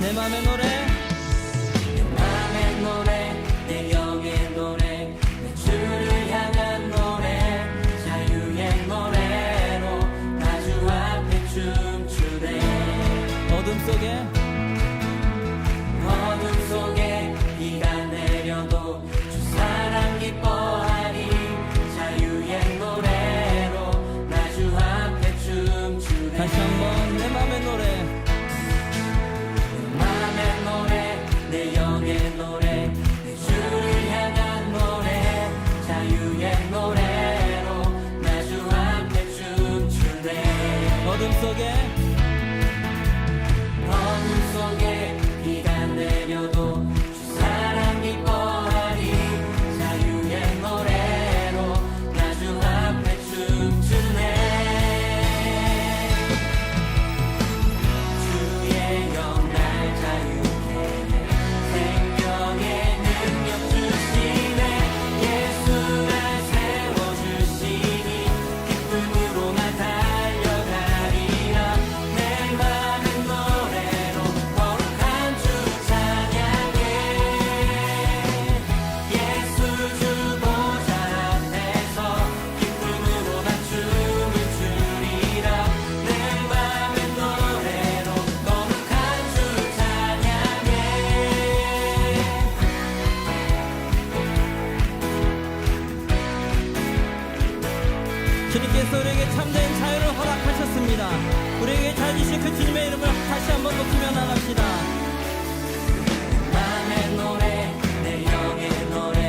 내 맘의 노래, 내 맘의 노래, 내 영의 노래, 내 주를 향한 노래, 자유의 노래로 나 주 앞에 춤추네. 어둠 속에 비가 내려도 주 사랑 기뻐하니, 자유의 노래로 나 주 앞에 춤추네. 다시 한번 내 맘의 노래, 내 맘의 노래, 내 영의 노래, 내 주를 향한 노래, 자유의 노래로 나 주 앞에 춤추네. 어둠 속에 비가 내려도 주 사랑 기뻐하니, 자유의 노래로 나 주 앞에 춤추네. 주의 영 날 자유케 해, 생명의 능력 주시네. 예수 날 세워주시니, 기쁨으로 나 달려가리라. 내 맘의 노래로 거룩한 주 찬양해. 예수 주 보좌 앞에서 기쁨으로 나 춤을 추리라. 내 맘의 노래로 거룩한 주 찬양해. 주님께서 우리에게 참된 자유를 허락하셨습니다. 우리에게 잘 주신 그 주님의 이름을 다시 한번 높이며 나갑시다. 맘의 노래, 내 영의 노래, 내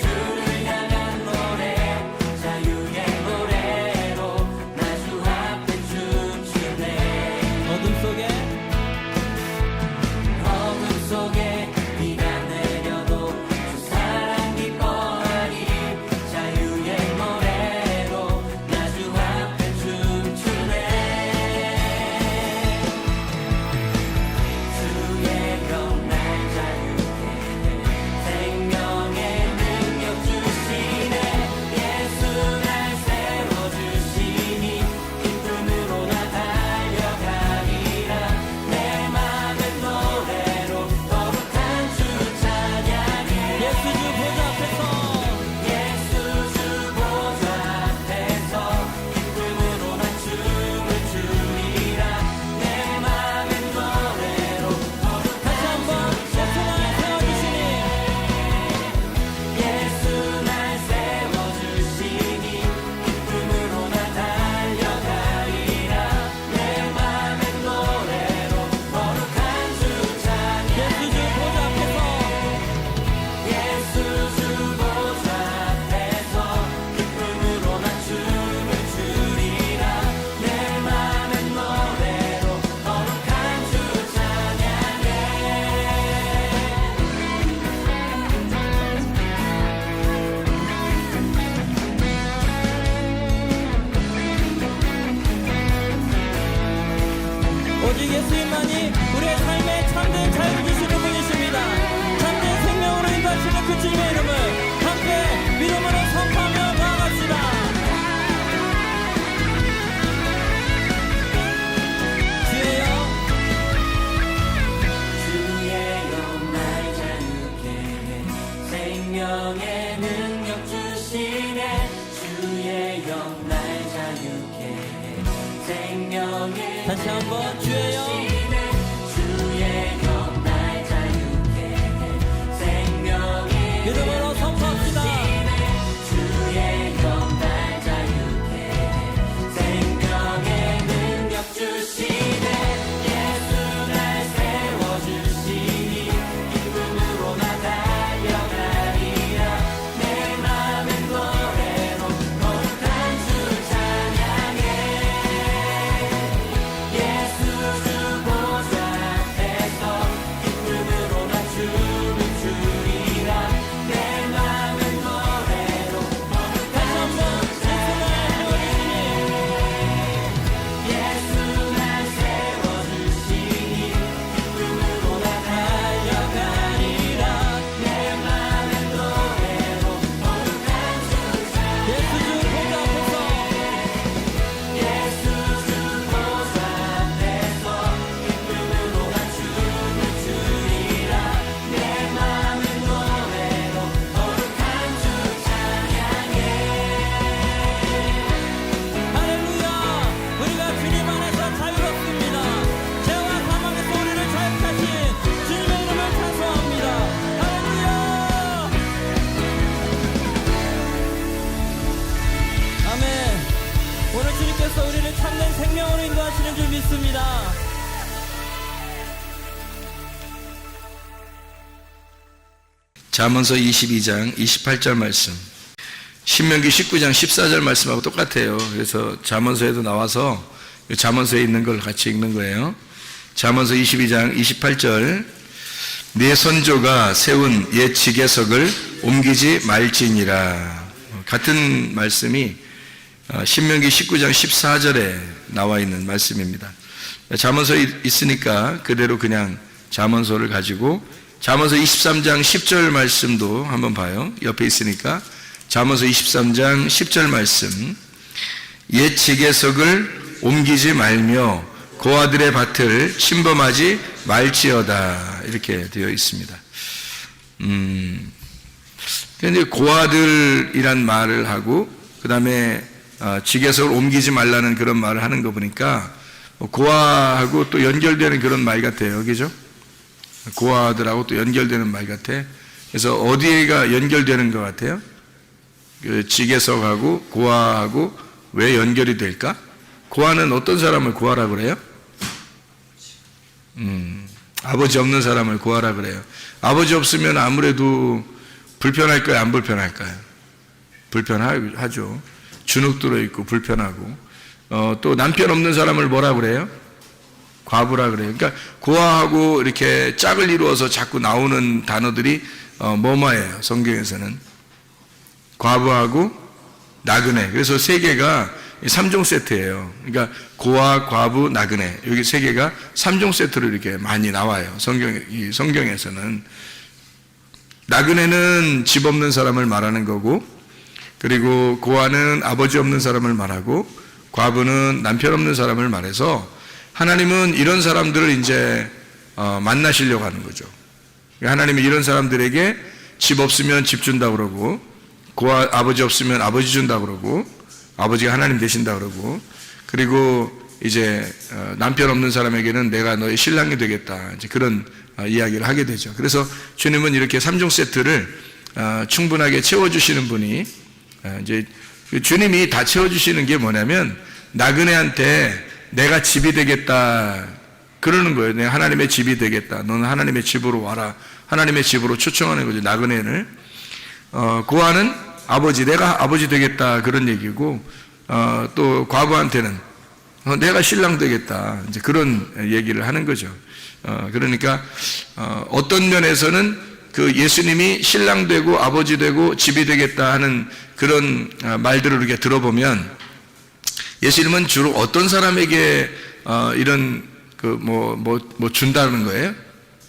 주를 향한 노래, 자유의 노래로 나 주 앞에 춤추네. 어둠 속에 비가 내려도 주 사랑 기뻐하니, 자유의 노래로 나 주 앞에 춤추네. 주의 영 날 자유케 해, 생명의 능력 주시네. 예수 날 세워주시니, 기쁨으로 나 달려가리라. 내 맘의 노래로 거룩한 주 찬양해. 예수 주 보좌 앞에서 예수 주 보좌 앞에서 기쁨으로 나 춤을 추리라. 내 맘의 노래로 다시 한번 예수 날 세워주시니, 예수 날 세워주시니, 기쁨으로 나 달려가리라. 내 맘의 노래로 거룩한 주 찬양. 예수 주 보좌 앞에서 예수 주 보좌 앞에서 기쁨으로 나 춤을 추리라. 내 맘의 노래로 거룩한 주 찬양해. 오직 예수님만이 우리의 삶에 참된 자유를 주시는 분이십니다. 참된 생명으로 인도하시는 그 주님의 이름을 함께 믿음으로 선포하며 나아갑시다. 주여, 주의 영 날 자유케 해, 생명의 능력 주시네. 주의 영 날 자유케 해, 생명의 다시 한번 주의 영, 주시네. 주의 영 날 자유케 해, 생명의 믿음으로 선포합시다. 주의 영 날 자유케 해, 생명의 능력 주시네. 예수 날 세워주시니, 기쁨으로 나 달려가리라. 내 맘의 노래로 거룩한 주 찬양해. 예수 잠언서 22장 28절 말씀, 신명기 19장 14절 말씀하고 똑같아요. 그래서 잠언서에도 나와서 잠언서에 있는 걸 같이 읽는 거예요. 잠언서 22장 28절, 네 선조가 세운 옛 지계석을 옮기지 말지니라. 같은 말씀이 신명기 19장 14절에 나와 있는 말씀입니다. 잠언서에 있으니까 그대로 그냥 잠언서를 가지고 잠언서 23장 10절 말씀도 한번 봐요. 옆에 있으니까 잠언서 23장 10절 말씀, 옛 지계석을 옮기지 말며 고아들의 밭을 침범하지 말지어다, 이렇게 되어 있습니다. 근데 고아들이란 말을 하고 그 다음에 지계석을 옮기지 말라는 그런 말을 하는 거 보니까 고아하고 또 연결되는 그런 말 같아요. 그죠? 고아들하고 또 연결되는 말 같아. 그래서 어디에가 연결되는 것 같아요? 그 지계석하고 고아하고 왜 연결이 될까? 고아는 어떤 사람을 고아라 그래요? 아버지 없는 사람을 고아라 그래요. 아버지 없으면 아무래도 불편할까요? 안 불편할까요? 불편하죠. 주눅 들어있고 불편하고. 또 남편 없는 사람을 뭐라 그래요? 과부라 그래요. 그러니까 고아하고 이렇게 짝을 이루어서 자꾸 나오는 단어들이 뭐뭐예요. 성경에서는 과부하고 나그네. 그래서 세 개가 3종 세트예요. 그러니까 고아, 과부, 나그네, 여기 세 개가 3종 세트로 이렇게 많이 나와요. 성경에서는 나그네는 집 없는 사람을 말하는 거고, 그리고 고아는 아버지 없는 사람을 말하고, 과부는 남편 없는 사람을 말해서 하나님은 이런 사람들을 이제 만나시려고 하는 거죠. 하나님이 이런 사람들에게 집 없으면 집 준다 그러고, 고아 아버지 없으면 아버지 준다 그러고, 아버지가 하나님 되신다 그러고, 그리고 이제 남편 없는 사람에게는 내가 너의 신랑이 되겠다, 이제 그런 이야기를 하게 되죠. 그래서 주님은 이렇게 3종 세트를 충분하게 채워주시는 분이, 이제 주님이 다 채워주시는 게 뭐냐면 나그네한테 내가 집이 되겠다 그러는 거예요. 내가 하나님의 집이 되겠다, 너는 하나님의 집으로 와라, 하나님의 집으로 초청하는 거죠. 나그네를. 고아는 아버지, 내가 아버지 되겠다 그런 얘기고, 또 과부한테는 내가 신랑 되겠다, 이제 그런 얘기를 하는 거죠. 그러니까 어떤 면에서는 그 예수님이 신랑 되고 아버지 되고 집이 되겠다 하는 그런 말들을 이렇게 들어보면 예수님은 주로 어떤 사람에게 이런 뭐 준다는 거예요?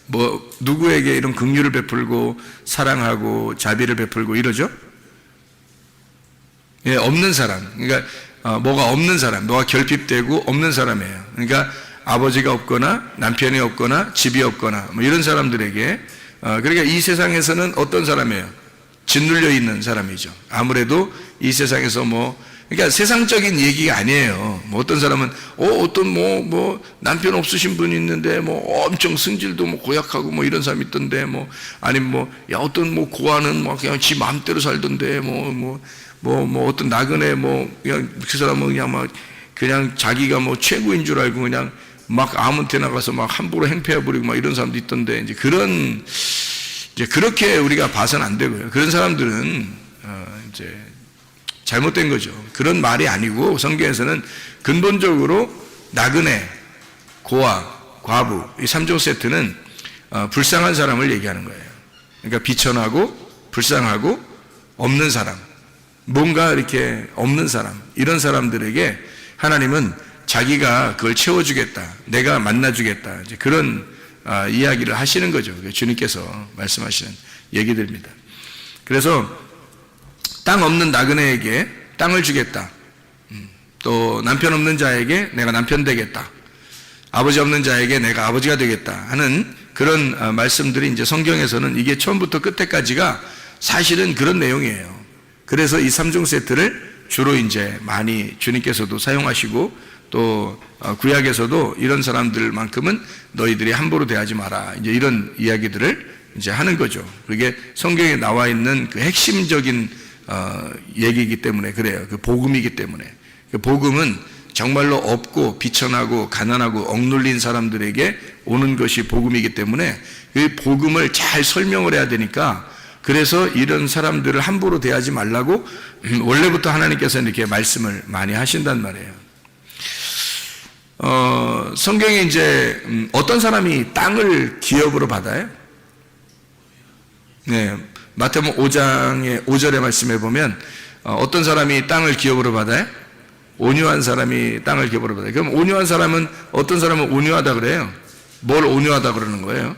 뭐 누구에게 이런 긍휼을 베풀고 사랑하고 자비를 베풀고 이러죠? 예, 없는 사람. 그러니까 뭐가 없는 사람, 뭐가 결핍되고 없는 사람이에요. 그러니까 아버지가 없거나 남편이 없거나 집이 없거나 뭐 이런 사람들에게, 그러니까 이 세상에서는 어떤 사람이에요? 짓눌려 있는 사람이죠. 아무래도 이 세상에서 그러니까 세상적인 얘기가 아니에요. 뭐 어떤 사람은 어떤 남편 없으신 분이 있는데 엄청 승질도 고약하고 이런 사람이 있던데, 아니면 어떤 고아는 그냥 지 마음대로 살던데, 어떤 나그네 그냥 그 사람은 그냥 자기가 최고인 줄 알고 그냥 아무 데나 가서 함부로 행패해버리고 이런 사람도 있던데, 이제 그렇게 우리가 봐서는 안 되고요. 그런 사람들은 이제 잘못된 거죠. 그런 말이 아니고 성경에서는 근본적으로 나그네, 고아, 과부 이 3종 세트는 불쌍한 사람을 얘기하는 거예요. 그러니까 비천하고 불쌍하고 없는 사람, 뭔가 이렇게 없는 사람, 이런 사람들에게 하나님은 자기가 그걸 채워주겠다, 내가 만나주겠다, 이제 그런 이야기를 하시는 거죠. 주님께서 말씀하시는 얘기들입니다. 그래서 땅 없는 나그네에게 땅을 주겠다, 또 남편 없는 자에게 내가 남편 되겠다, 아버지 없는 자에게 내가 아버지가 되겠다 하는 그런 말씀들이 이제 성경에서는 이게 처음부터 끝에까지가 사실은 그런 내용이에요. 그래서 이 3종 세트를 주로 이제 많이 주님께서도 사용하시고, 또 구약에서도 이런 사람들만큼은 너희들이 함부로 대하지 마라, 이제 이런 이야기들을 이제 하는 거죠. 그게 성경에 나와 있는 그 핵심적인 얘기이기 때문에 그래요. 그 복음이기 때문에. 그 복음은 정말로 없고 비천하고 가난하고 억눌린 사람들에게 오는 것이 복음이기 때문에 그 복음을 잘 설명을 해야 되니까 그래서 이런 사람들을 함부로 대하지 말라고 원래부터 하나님께서 이렇게 말씀을 많이 하신단 말이에요. 성경에 이제 어떤 사람이 땅을 기업으로 받아요? 네, 마태복음 5장의 5절의 말씀에 보면 어떤 사람이 땅을 기업으로 받아요? 온유한 사람이 땅을 기업으로 받아요. 그럼 온유한 사람은 어떤 사람은 온유하다 그래요? 뭘 온유하다 그러는 거예요?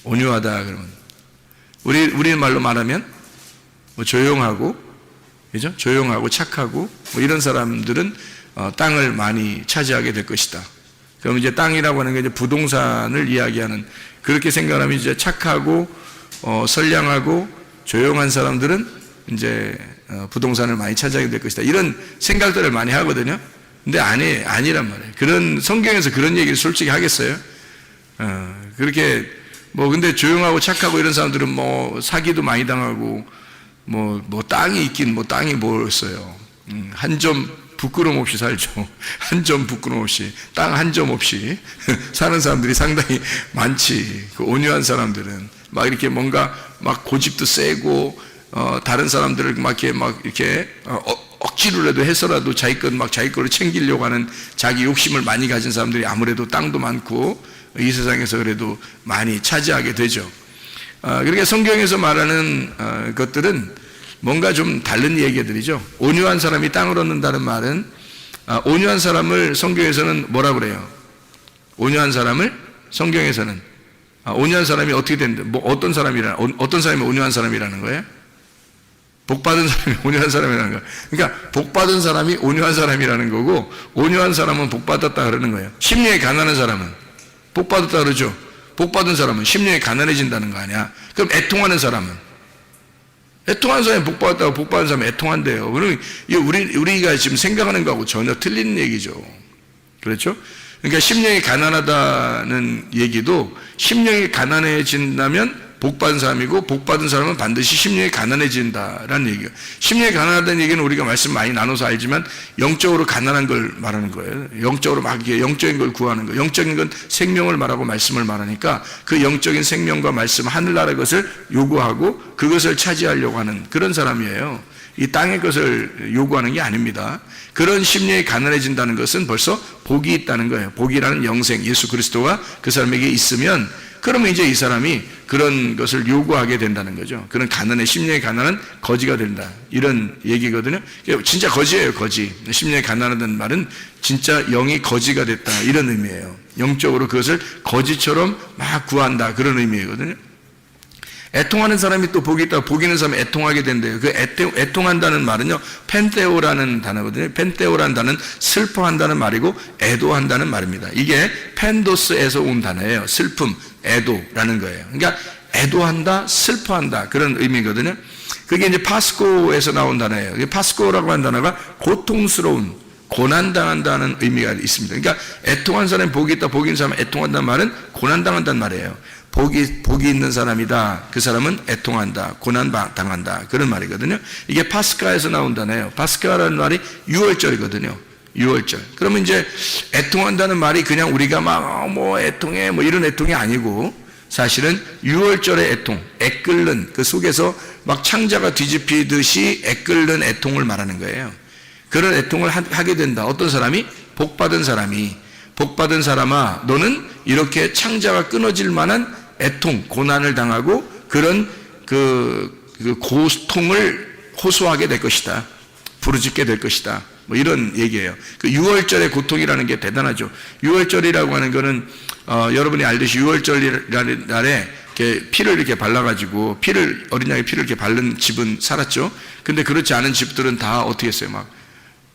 온유하다 그러면 우리 말로 말하면 뭐 조용하고, 그죠? 조용하고 착하고 뭐 이런 사람들은 땅을 많이 차지하게 될 것이다. 그럼 이제 땅이라고 하는 게 이제 부동산을 이야기하는, 그렇게 생각하면 이제 착하고 선량하고 조용한 사람들은 이제 부동산을 많이 차지하게 될 것이다. 이런 생각들을 많이 하거든요. 근데 아니란 말이에요. 그런 성경에서 그런 얘기를 솔직히 하겠어요? 그렇게 뭐 근데 조용하고 착하고 이런 사람들은 뭐 사기도 많이 당하고 뭐 땅이 있긴 뭐 땅이 뭐였어요. 한 점 부끄럼 없이 살죠. 한 점 부끄럼 없이, 땅 한 점 없이 사는 사람들이 상당히 많지. 그 온유한 사람들은 막 이렇게 뭔가 막 고집도 세고 다른 사람들을 막 이렇게 억지로라도 해서라도 자기 걸로 챙기려고 하는 자기 욕심을 많이 가진 사람들이 아무래도 땅도 많고 이 세상에서 그래도 많이 차지하게 되죠. 그러니까 성경에서 말하는 것들은 뭔가 좀 다른 얘기들이죠. 온유한 사람이 땅을 얻는다는 말은 온유한 사람을 성경에서는 뭐라 그래요? 온유한 사람을 성경에서는 온유한 사람이 어떻게 되는데 어떤 사람이 온유한 사람이라는 거예요? 복받은 사람이 온유한 사람이라는 거예요. 그러니까 복받은 사람이 온유한 사람이라는 거고, 온유한 사람은 복받았다 그러는 거예요. 심령이 가난한 사람은 복받았다 그러죠. 복받은 사람은 심령이 가난해진다는 거 아니야. 그럼 애통하는 사람은 복받았다고 복받은 사람은 애통한대요. 그러면 우리가 지금 생각하는 거하고 전혀 틀린 얘기죠. 그렇죠? 그러니까 심령이 가난하다는 얘기도 심령이 가난해진다면 복받은 사람이고, 복받은 사람은 반드시 심령이 가난해진다라는 얘기예요. 심령이 가난하다는 얘기는 우리가 말씀 많이 나눠서 알지만 영적으로 가난한 걸 말하는 거예요. 영적으로 막 영적인 걸 구하는 거예요. 영적인 건 생명을 말하고 말씀을 말하니까 그 영적인 생명과 말씀, 하늘나라의 것을 요구하고 그것을 차지하려고 하는 그런 사람이에요. 이 땅의 것을 요구하는 게 아닙니다. 그런 심령이 가난해진다는 것은 벌써 복이 있다는 거예요. 복이라는 영생, 예수 그리스도가 그 사람에게 있으면, 그러면 이제 이 사람이 그런 것을 요구하게 된다는 거죠. 그런 가난의 심령의 가난은 거지가 된다, 이런 얘기거든요. 진짜 거지예요, 거지. 심령이 가난하다는 말은 진짜 영이 거지가 됐다, 이런 의미예요. 영적으로 그것을 거지처럼 막 구한다, 그런 의미거든요. 애통하는 사람이 또 복이 있다. 복 있는 사람이 애통하게 된대요. 그 애통한다는 말은요, 펜테오라는 단어거든요. 펜테오라는 단어는 슬퍼한다는 말이고 애도한다는 말입니다. 이게 펜도스에서 온 단어예요. 슬픔, 애도라는 거예요. 그러니까 애도한다, 슬퍼한다, 그런 의미거든요. 그게 이제 파스코에서 나온 단어예요. 파스코라고 하는 단어가 고통스러운, 고난당한다는 의미가 있습니다. 그러니까 애통한 사람이 복이 있다, 복이 있는 사람이 애통한다는 말은 고난당한다는 말이에요. 복이 있는 사람이다, 그 사람은 애통한다, 고난당한다, 그런 말이거든요. 이게 파스카에서 나온다네요. 파스카라는 말이 6월절이거든요. 6월절. 그러면 이제 애통한다는 말이 그냥 우리가 막 애통해 이런 애통이 아니고, 사실은 6월절의 애통, 애끓는 그 속에서 막 창자가 뒤집히듯이 애끓는 애통을 말하는 거예요. 그런 애통을 하게 된다. 어떤 사람이? 복받은 사람이. 복받은 사람아, 너는 이렇게 창자가 끊어질 만한 애통, 고난을 당하고 그런 그 고통을 호소하게 될 것이다. 부르짖게 될 것이다. 이런 얘기예요. 그 6월절의 고통이라는 게 대단하죠. 6월절이라고 하는 거는 여러분이 알듯이 6월절이라는 날에 이렇게 피를 이렇게 발라가지고 어린 양의 피를 이렇게 바른 집은 살았죠. 근데 그렇지 않은 집들은 다 어떻게 했어요? 막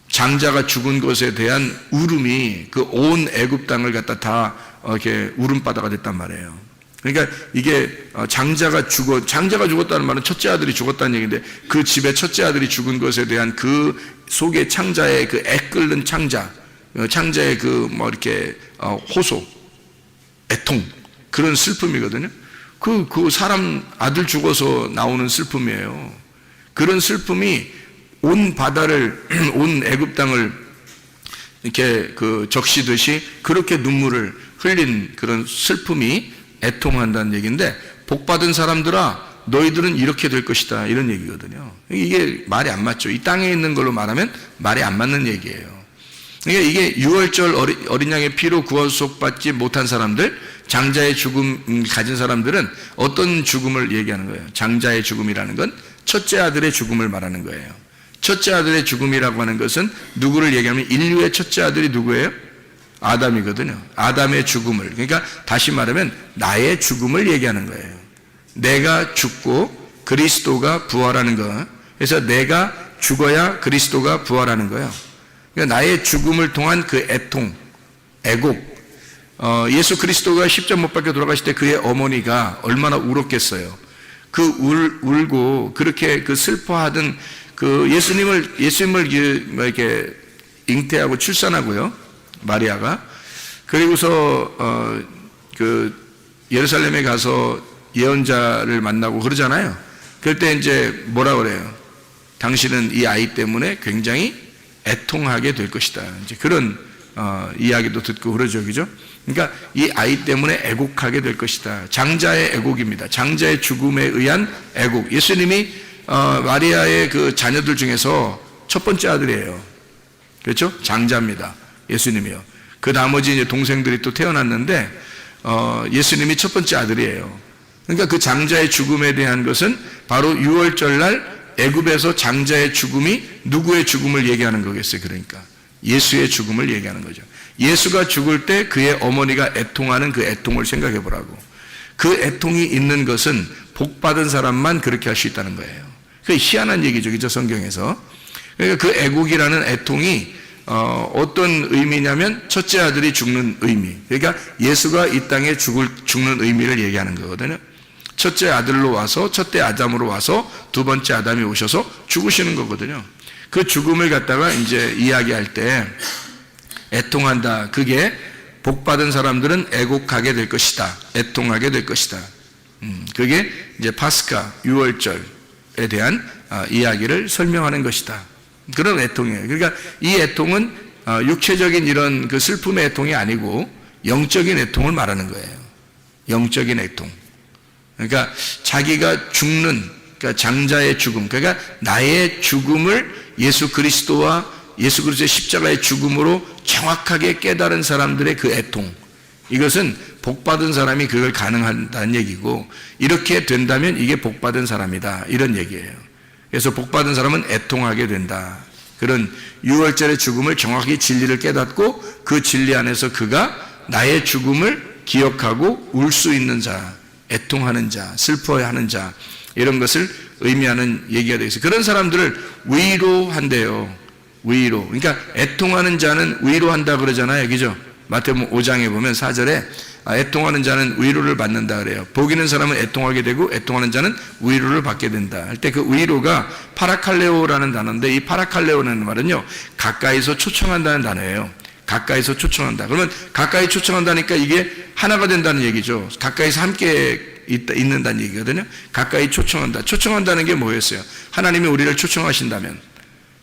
장자가 죽은 것에 대한 울음이 그 온 애굽 땅을 갖다 다 이렇게 울음바다가 됐단 말이에요. 그러니까 이게 장자가 죽었다는 말은 첫째 아들이 죽었다는 얘기인데, 그 집의 첫째 아들이 죽은 것에 대한 그 속에 창자의 그 애끓는 창자의 그 이렇게 호소, 애통, 그런 슬픔이거든요. 그 사람 아들 죽어서 나오는 슬픔이에요. 그런 슬픔이 온 바다를, 온 애굽 땅을 이렇게 적시듯이 그렇게 눈물을 흘린 그런 슬픔이 애통한다는 얘기인데, 복받은 사람들아, 너희들은 이렇게 될 것이다 이런 얘기거든요. 이게 말이 안 맞죠. 이 땅에 있는 걸로 말하면 말이 안 맞는 얘기예요. 그러니까 이게 6월절 어린 양의 피로 구원속받지 못한 사람들, 장자의 죽음 가진 사람들은 어떤 죽음을 얘기하는 거예요? 장자의 죽음이라는 건 첫째 아들의 죽음을 말하는 거예요. 첫째 아들의 죽음이라고 하는 것은 누구를 얘기하면 인류의 첫째 아들이 누구예요? 아담이거든요. 아담의 죽음을, 그러니까 다시 말하면 나의 죽음을 얘기하는 거예요. 내가 죽고 그리스도가 부활하는 거. 그래서 내가 죽어야 그리스도가 부활하는 거예요. 그러니까 나의 죽음을 통한 그 애통, 애곡. 예수 그리스도가 십자가 못 박혀 돌아가실 때 그의 어머니가 얼마나 울었겠어요. 그 울고 그렇게 그 슬퍼하던 그 예수님을 이렇게 잉태하고 출산하고요. 마리아가. 그리고서 그 예루살렘에 가서 예언자를 만나고 그러잖아요. 그럴 때 이제 뭐라 그래요? 당신은 이 아이 때문에 굉장히 애통하게 될 것이다. 이제 그런 이야기도 듣고 그러죠, 그죠? 그러니까 이 아이 때문에 애곡하게 될 것이다. 장자의 애곡입니다. 장자의 죽음에 의한 애곡. 예수님이 마리아의 그 자녀들 중에서 첫 번째 아들이에요. 그렇죠? 장자입니다. 예수님이요. 그 나머지 이제 동생들이 또 태어났는데 예수님이 첫 번째 아들이에요. 그러니까 그 장자의 죽음에 대한 것은 바로 6월절 날 애굽에서 장자의 죽음이 누구의 죽음을 얘기하는 거겠어요? 그러니까 예수의 죽음을 얘기하는 거죠. 예수가 죽을 때 그의 어머니가 애통하는 그 애통을 생각해 보라고. 그 애통이 있는 것은 복 받은 사람만 그렇게 할 수 있다는 거예요. 그 희한한 얘기죠, 그죠? 성경에서. 그러니까 그 애국이라는 애통이 어떤 의미냐면 첫째 아들이 죽는 의미. 그러니까 예수가 이 땅에 죽는 의미를 얘기하는 거거든요. 첫째 아들로 와서, 첫째 아담으로 와서 두 번째 아담이 오셔서 죽으시는 거거든요. 그 죽음을 갖다가 이제 이야기할 때 애통한다. 그게 복받은 사람들은 애곡하게 될 것이다. 애통하게 될 것이다. 그게 이제 파스카, 6월절에 대한 이야기를 설명하는 것이다. 그런 애통이에요. 그러니까 이 애통은 육체적인 이런 그 슬픔의 애통이 아니고 영적인 애통을 말하는 거예요. 영적인 애통. 그러니까 자기가 죽는, 그러니까 장자의 죽음, 그러니까 나의 죽음을 예수 그리스도와 예수 그리스도의 십자가의 죽음으로 정확하게 깨달은 사람들의 그 애통, 이것은 복받은 사람이 그걸 가능하다는 얘기고, 이렇게 된다면 이게 복받은 사람이다 이런 얘기예요. 그래서 복받은 사람은 애통하게 된다. 그런 6월절의 죽음을 정확히 진리를 깨닫고 그 진리 안에서 그가 나의 죽음을 기억하고 울 수 있는 자, 애통하는 자, 슬퍼하는 자, 이런 것을 의미하는 얘기가 되겠어요. 그런 사람들을 위로한대요. 위로. 그러니까 애통하는 자는 위로한다 그러잖아요. 그죠? 마태복음 5장에 보면 4절에 애통하는 자는 위로를 받는다 그래요. 복 있는 사람은 애통하게 되고 애통하는 자는 위로를 받게 된다 할 때 그 위로가 파라칼레오라는 단어인데, 이 파라칼레오라는 말은요, 가까이서 초청한다는 단어예요. 가까이서 초청한다. 그러면 가까이 초청한다니까 이게 하나가 된다는 얘기죠. 가까이서 함께 있는다는 얘기거든요. 가까이 초청한다. 초청한다는 게 뭐였어요? 하나님이 우리를 초청하신다면,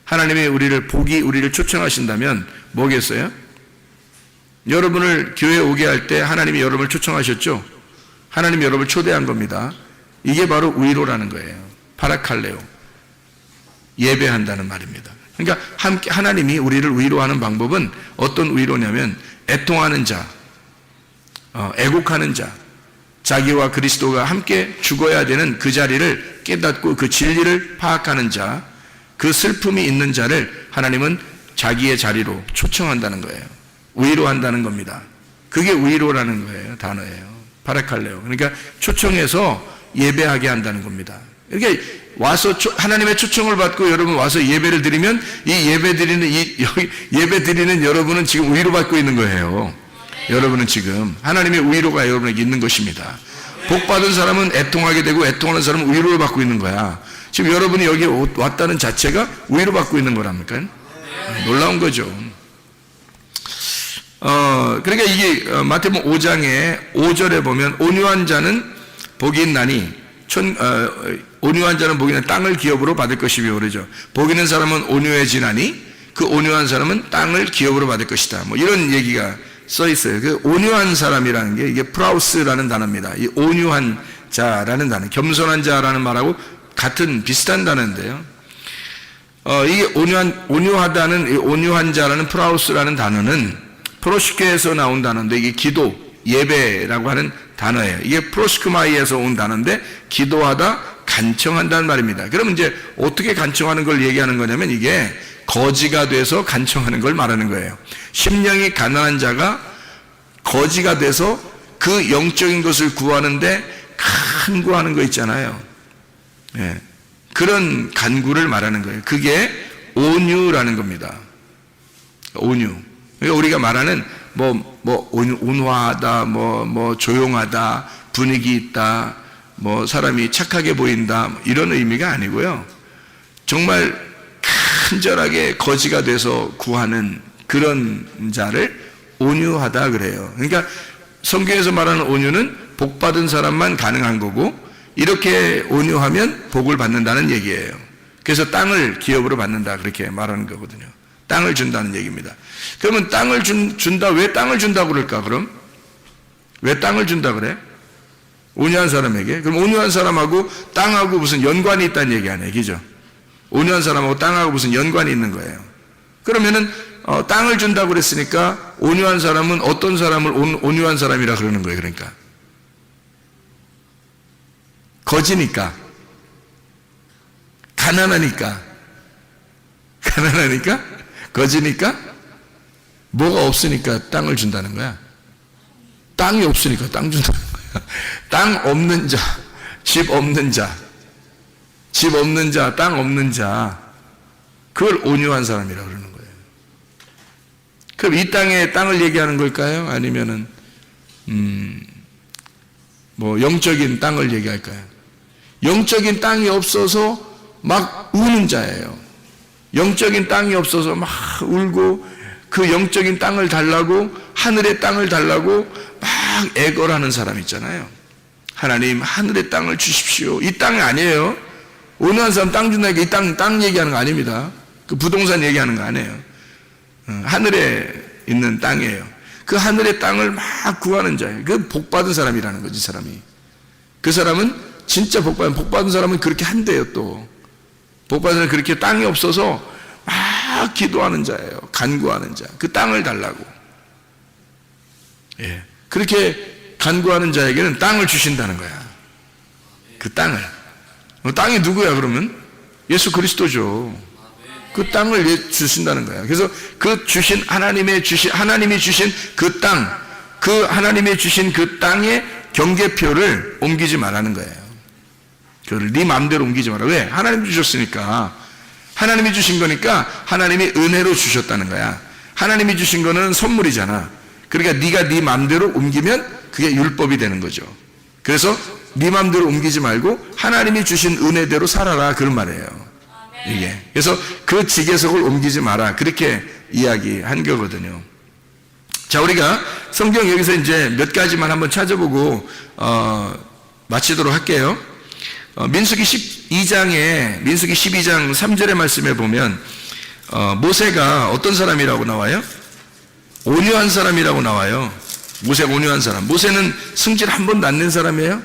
하나님이 복이 우리를 초청하신다면 뭐겠어요? 여러분을 교회에 오게 할 때 하나님이 여러분을 초청하셨죠? 하나님이 여러분을 초대한 겁니다. 이게 바로 위로라는 거예요. 파라칼레오. 예배한다는 말입니다. 그러니까 함께 하나님이 우리를 위로하는 방법은 어떤 위로냐면, 애통하는 자, 애곡하는 자, 자기와 그리스도가 함께 죽어야 되는 그 자리를 깨닫고 그 진리를 파악하는 자, 그 슬픔이 있는 자를 하나님은 자기의 자리로 초청한다는 거예요. 위로한다는 겁니다. 그게 위로라는 거예요. 단어예요. 파라칼레오. 그러니까 초청해서 예배하게 한다는 겁니다. 그러니까 와서 하나님의 초청을 받고 여러분 와서 예배를 드리면 이 예배 드리는 여러분은 지금 위로받고 있는 거예요. 여러분은 지금 하나님의 위로가 여러분에게 있는 것입니다. 복 받은 사람은 애통하게 되고 애통하는 사람은 위로를 받고 있는 거야. 지금 여러분이 여기 왔다는 자체가 위로받고 있는 거랍니까? 놀라운 거죠. 그러니까 이게 마태복음 5장에 5절에 보면 온유한 자는 복이 있나니 온유한 자는 복이 있나니 땅을 기업으로 받을 것이며 그러죠. 복 있는 사람은 온유해지나니 그 온유한 사람은 땅을 기업으로 받을 것이다. 뭐 이런 얘기가 써 있어요. 그 온유한 사람이라는 게 이게 프라우스라는 단어입니다. 이 온유한 자라는 단어, 겸손한 자라는 말하고 같은 비슷한 단어인데요. 이게 온유하다는, 이 온유한 자라는 프라우스라는 단어는 프로시케에서 나온 단어인데, 이게 기도, 예배라고 하는 단어예요. 이게 프로스크마이에서 온 단어인데, 기도하다, 간청한다는 말입니다. 그러면 이제 어떻게 간청하는 걸 얘기하는 거냐면, 이게 거지가 돼서 간청하는 걸 말하는 거예요. 심령이 가난한 자가 거지가 돼서 그 영적인 것을 구하는데 간구하는 거 있잖아요. 예. 그런 간구를 말하는 거예요. 그게 온유라는 겁니다. 온유. 그러니까 우리가 말하는 온화하다, 조용하다, 분위기 있다, 사람이 착하게 보인다, 이런 의미가 아니고요. 정말 간절하게 거지가 돼서 구하는 그런 자를 온유하다 그래요. 그러니까 성경에서 말하는 온유는 복 받은 사람만 가능한 거고, 이렇게 온유하면 복을 받는다는 얘기예요. 그래서 땅을 기업으로 받는다, 그렇게 말하는 거거든요. 땅을 준다는 얘기입니다. 그러면 땅을 준다, 왜 땅을 준다고 그럴까, 그럼? 왜 땅을 준다 그래? 온유한 사람에게? 그럼 온유한 사람하고 땅하고 무슨 연관이 있다는 얘기 아니에요, 그죠? 온유한 사람하고 땅하고 무슨 연관이 있는 거예요. 그러면은 땅을 준다고 그랬으니까 온유한 사람은 어떤 사람을 온유한 사람이라 그러는 거예요. 그러니까 거지니까, 가난하니까, 거지니까, 뭐가 없으니까 땅을 준다는 거야. 땅이 없으니까 땅 준다는 거야. 땅 없는 자, 집 없는 자, 땅 없는 자, 그걸 온유한 사람이라 그러는 거예요. 그럼 이 땅에 땅을 얘기하는 걸까요? 아니면은 영적인 땅을 얘기할까요? 영적인 땅이 없어서 막 우는 자예요. 영적인 땅이 없어서 막 울고, 그 영적인 땅을 달라고, 하늘의 땅을 달라고 막 애걸하는 사람 있잖아요. 하나님, 하늘의 땅을 주십시오. 이 땅이 아니에요. 온유한 사람 땅 준다니까 이 땅 얘기하는 거 아닙니다. 그 부동산 얘기하는 거 아니에요. 하늘에 있는 땅이에요. 그 하늘의 땅을 막 구하는 자예요. 그 복받은 사람이라는 거지, 사람이. 그 사람은 진짜 복받은 사람은 그렇게 한대요, 또. 복받은 사람은 그렇게 땅이 없어서 막 기도하는 자예요. 간구하는 자. 그 땅을 달라고. 예. 그렇게 간구하는 자에게는 땅을 주신다는 거야. 그 땅을. 땅이 누구야, 그러면? 예수 그리스도죠. 그 땅을 주신다는 거야. 그래서 그 주신 하나님이 주신 그 땅, 그 하나님이 주신 그 땅의 경계표를 옮기지 말라는 거예요. 그걸 네 마음대로 옮기지 마라. 왜? 하나님이 주셨으니까. 하나님이 주신 거니까 하나님이 은혜로 주셨다는 거야. 하나님이 주신 거는 선물이잖아. 그러니까 네가 네 마음대로 옮기면 그게 율법이 되는 거죠. 그래서 네 마음대로 옮기지 말고 하나님이 주신 은혜대로 살아라, 그런 말이에요. 이게. 그래서 그 지계석을 옮기지 마라, 그렇게 이야기한 거거든요. 자, 우리가 성경 여기서 이제 몇 가지만 한번 찾아보고 마치도록 할게요. 민수기 12장 3절의 말씀에 보면 모세가 어떤 사람이라고 나와요? 온유한 사람이라고 나와요. 모세가 온유한 사람. 모세는 승질 한 번도 안 낸 사람이에요?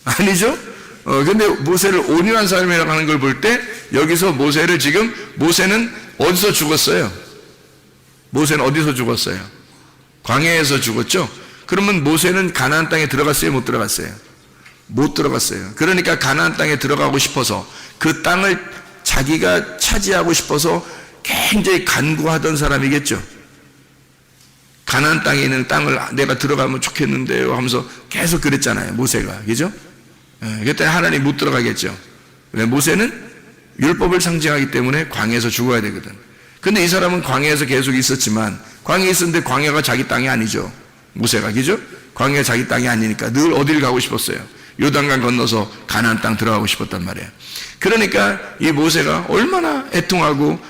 아니죠? 근데 모세를 온유한 사람이라고 하는 걸 볼 때, 여기서 모세는 어디서 죽었어요? 모세는 어디서 죽었어요? 광야에서 죽었죠? 그러면 모세는 가나안 땅에 들어갔어요? 못 들어갔어요? 못 들어갔어요. 그러니까 가나안 땅에 들어가고 싶어서, 그 땅을 자기가 차지하고 싶어서 굉장히 간구하던 사람이겠죠. 가나안 땅에 있는 땅을 내가 들어가면 좋겠는데요 하면서 계속 그랬잖아요, 모세가. 그죠? 그때 하나님 못 들어가겠죠. 왜? 모세는 율법을 상징하기 때문에 광야에서 죽어야 되거든. 근데 이 사람은 광야에서 계속 있었지만, 광야에 있었는데 광야가 자기 땅이 아니죠, 모세가. 그죠? 광야가 자기 땅이 아니니까 늘 어딜 가고 싶었어요? 요단강 건너서 가나안 땅 들어가고 싶었단 말이에요. 그러니까 이 모세가 얼마나 애통하고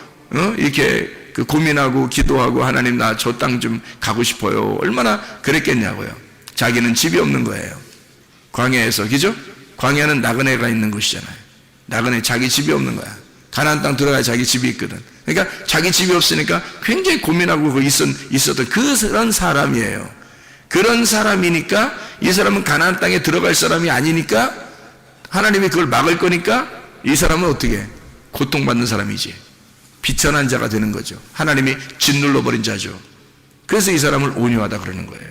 이렇게 고민하고 기도하고, 하나님 나 저 땅 좀 가고 싶어요, 얼마나 그랬겠냐고요. 자기는 집이 없는 거예요, 광야에서. 그죠? 광야는 나그네가 있는 곳이잖아요. 나그네, 자기 집이 없는 거야. 가나안 땅 들어가야 자기 집이 있거든. 그러니까 자기 집이 없으니까 굉장히 고민하고 있었던 그런 사람이에요. 그런 사람이니까 이 사람은 가나안 땅에 들어갈 사람이 아니니까 하나님이 그걸 막을 거니까 이 사람은 어떻게 고통받는 사람이지. 비천한 자가 되는 거죠. 하나님이 짓눌러버린 자죠. 그래서 이 사람을 온유하다 그러는 거예요.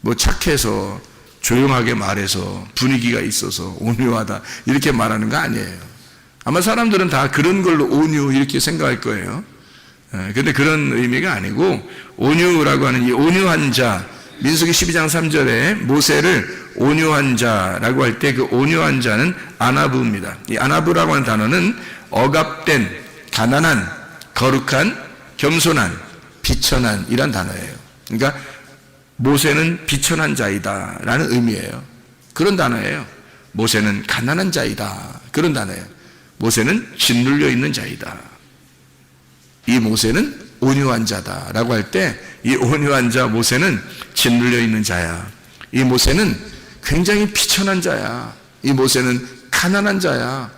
뭐 착해서 조용하게 말해서 분위기가 있어서 온유하다 이렇게 말하는 거 아니에요. 아마 사람들은 다 그런 걸로 온유 이렇게 생각할 거예요. 근데 그런 의미가 아니고 온유라고 하는 이 온유한 자, 민수기 12장 3절에 모세를 온유한 자라고 할 때 그 온유한 자는 아나브입니다. 이 아나브라고 하는 단어는 억압된, 가난한, 거룩한, 겸손한, 비천한 이란 단어예요. 그러니까 모세는 비천한 자이다 라는 의미예요. 그런 단어예요. 모세는 가난한 자이다 그런 단어예요. 모세는 짓눌려 있는 자이다. 이 모세는 온유한 자다라고 할 때 이 온유한 자 모세는 짓눌려 있는 자야. 이 모세는 굉장히 비천한 자야. 이 모세는 가난한 자야.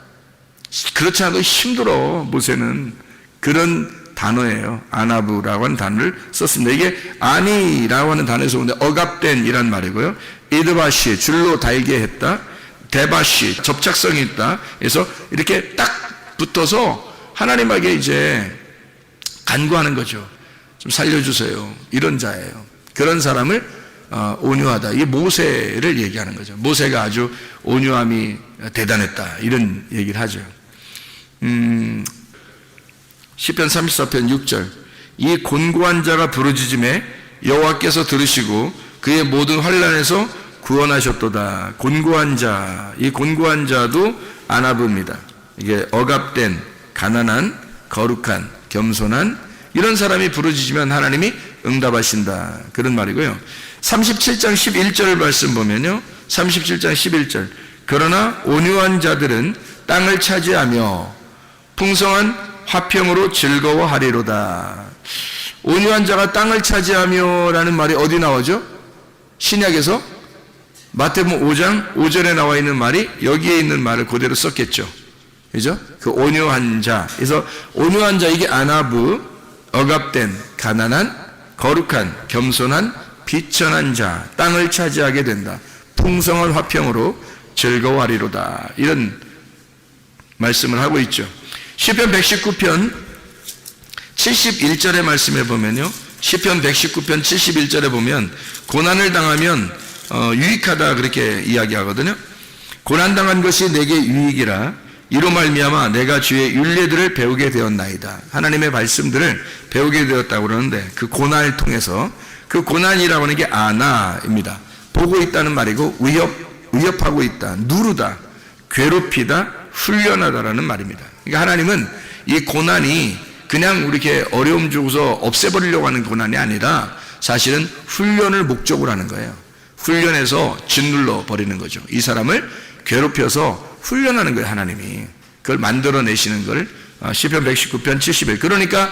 그렇지 않아도 힘들어. 모세는 그런 단어예요. 아나브라고 하는 단어를 썼습니다. 이게 아니라고 하는 단어에서 오는데 억압된 이란 말이고요. 이드바시 줄로 달게 했다. 데바시 접착성이 있다. 그래서 이렇게 딱 붙어서 하나님에게 이제 간구하는 거죠. 좀 살려주세요. 이런 자예요. 그런 사람을 온유하다. 이게 모세를 얘기하는 거죠. 모세가 아주 온유함이 대단했다. 이런 얘기를 하죠. 시편 34편 6절 이 곤고한 자가 부르짖음에 여호와께서 들으시고 그의 모든 환난에서 구원하셨도다. 곤고한 자, 이 곤고한 자도 아나브입니다. 이게 억압된, 가난한, 거룩한, 겸손한 이런 사람이 부르짖으면 하나님이 응답하신다. 그런 말이고요. 37장 11절 말씀 보면요. 37장 11절 그러나 온유한 자들은 땅을 차지하며 풍성한 화평으로 즐거워하리로다. 온유한 자가 땅을 차지하며 라는 말이 어디 나오죠? 신약에서 마태복음 5장 5절에 나와 있는 말이 여기에 있는 말을 그대로 썼겠죠. 그죠? 그 온유한 자. 그래서 온유한 자 이게 아나브, 억압된, 가난한, 거룩한, 겸손한, 비천한 자, 땅을 차지하게 된다. 풍성한 화평으로 즐거워하리로다. 이런 말씀을 하고 있죠. 시편 119편 71절의 말씀에 보면요. 시편 119편 71절에 보면 고난을 당하면 유익하다 그렇게 이야기하거든요. 고난당한 것이 내게 유익이라 이로 말미암아 내가 주의 율례들을 배우게 되었나이다. 하나님의 말씀들을 배우게 되었다고 그러는데 그 고난을 통해서 그 고난이라고 하는 게 아나입니다. 보고 있다는 말이고 위협하고 있다, 누르다, 괴롭히다, 훈련하다라는 말입니다. 그러니까 하나님은 이 고난이 그냥 이렇게 어려움 주고서 없애버리려고 하는 고난이 아니라 사실은 훈련을 목적으로 하는 거예요. 훈련해서 짓눌러 버리는 거죠. 이 사람을 괴롭혀서 훈련하는 거예요. 하나님이 그걸 만들어내시는 걸 시편 119편 71 그러니까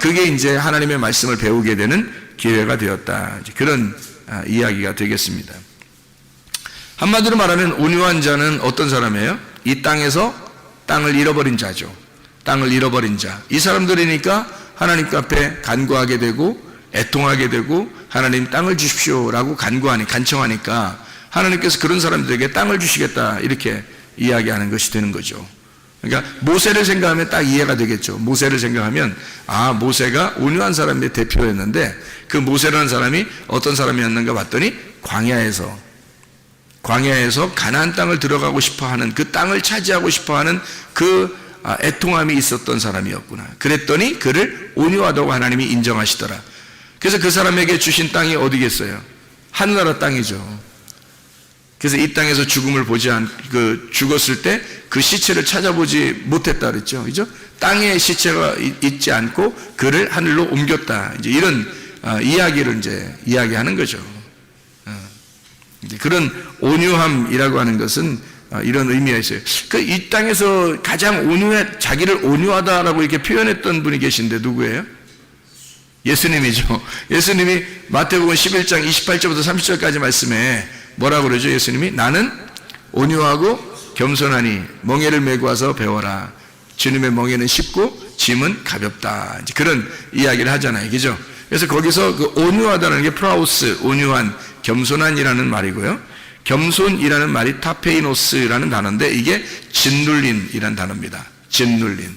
그게 이제 하나님의 말씀을 배우게 되는 기회가 되었다. 그런 이야기가 되겠습니다. 한마디로 말하면 온유한 자는 어떤 사람이에요? 이 땅에서 땅을 잃어버린 자죠. 땅을 잃어버린 자. 이 사람들이니까 하나님 앞에 간구하게 되고 애통하게 되고 하나님 땅을 주십시오라고 간청하니까 하나님께서 그런 사람들에게 땅을 주시겠다 이렇게 이야기하는 것이 되는 거죠. 그러니까 모세를 생각하면 딱 이해가 되겠죠. 모세를 생각하면 모세가 온유한 사람의 대표였는데 그 모세라는 사람이 어떤 사람이었는가 봤더니 광야에서 가나안 땅을 들어가고 싶어하는 그 땅을 차지하고 싶어하는 그 애통함이 있었던 사람이었구나. 그랬더니 그를 온유하다고 하나님이 인정하시더라. 그래서 그 사람에게 주신 땅이 어디겠어요? 하늘나라 땅이죠. 그래서 이 땅에서 죽음을 죽었을 때 그 시체를 찾아보지 못했다 그랬죠. 그죠? 땅에 시체가 있지 않고 그를 하늘로 옮겼다. 이제 이런 이야기를 이제 이야기하는 거죠. 이제 그런 온유함이라고 하는 것은 이런 의미가 있어요. 이 땅에서 가장 자기를 온유하다라고 이렇게 표현했던 분이 계신데 누구예요? 예수님이죠. 예수님이 마태복음 11장 28절부터 30절까지 말씀에 뭐라고 그러죠? 예수님이 나는 온유하고 겸손하니 멍에를 메고 와서 배워라. 주님의 멍에는 쉽고 짐은 가볍다. 이제 그런 이야기를 하잖아요. 그죠? 그래서 거기서 그 온유하다는 게 프라우스, 온유한, 겸손한이라는 말이고요. 겸손이라는 말이 타페이노스라는 단어인데 이게 짓눌린이라는 단어입니다. 짓눌린.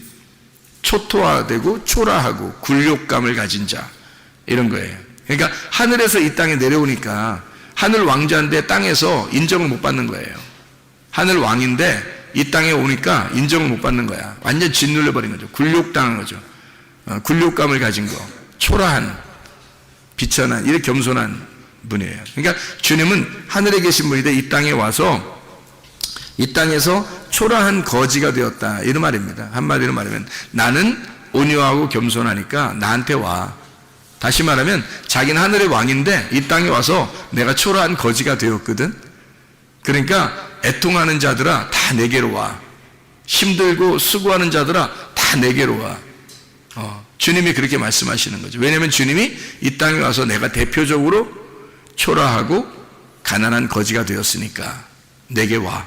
초토화되고 초라하고 굴욕감을 가진 자, 이런 거예요. 그러니까 하늘에서 이 땅에 내려오니까 하늘 왕자인데 땅에서 인정을 못 받는 거예요. 하늘 왕인데 이 땅에 오니까 인정을 못 받는 거야. 완전 짓눌려 버린 거죠. 굴욕당한 거죠. 굴욕감을 가진 거, 초라한, 비천한, 이렇게 겸손한 분이에요. 그러니까 주님은 하늘에 계신 분인데 이 땅에 와서 이 땅에서 초라한 거지가 되었다, 이런 말입니다. 한마디로 말하면 나는 온유하고 겸손하니까 나한테 와. 다시 말하면 자기는 하늘의 왕인데 이 땅에 와서 내가 초라한 거지가 되었거든. 그러니까 애통하는 자들아 다 내게로 와. 힘들고 수고하는 자들아 다 내게로 와. 주님이 그렇게 말씀하시는 거죠. 왜냐하면 주님이 이 땅에 와서 내가 대표적으로 초라하고 가난한 거지가 되었으니까 내게 와.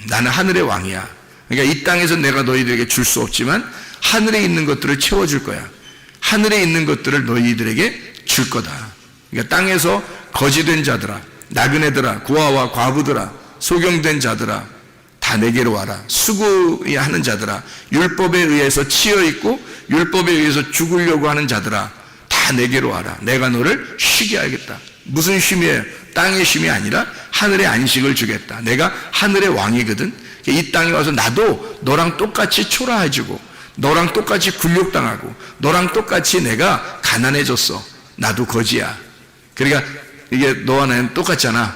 나는 하늘의 왕이야. 그러니까 이 땅에서 내가 너희들에게 줄 수 없지만 하늘에 있는 것들을 채워줄 거야. 하늘에 있는 것들을 너희들에게 줄 거다. 그러니까 땅에서 거지된 자들아, 나그네들아, 고아와 과부들아, 소경된 자들아 다 내게로 와라. 수고하는 자들아, 율법에 의해서 치여있고 율법에 의해서 죽으려고 하는 자들아 다 내게로 와라. 내가 너를 쉬게 하겠다. 무슨 쉼이에요? 땅의 쉼이 아니라 하늘의 안식을 주겠다. 내가 하늘의 왕이거든. 이 땅에 와서 나도 너랑 똑같이 초라해지고 너랑 똑같이 굴욕당하고 너랑 똑같이 내가 가난해졌어. 나도 거지야. 그러니까 이게 너와 나는 똑같잖아.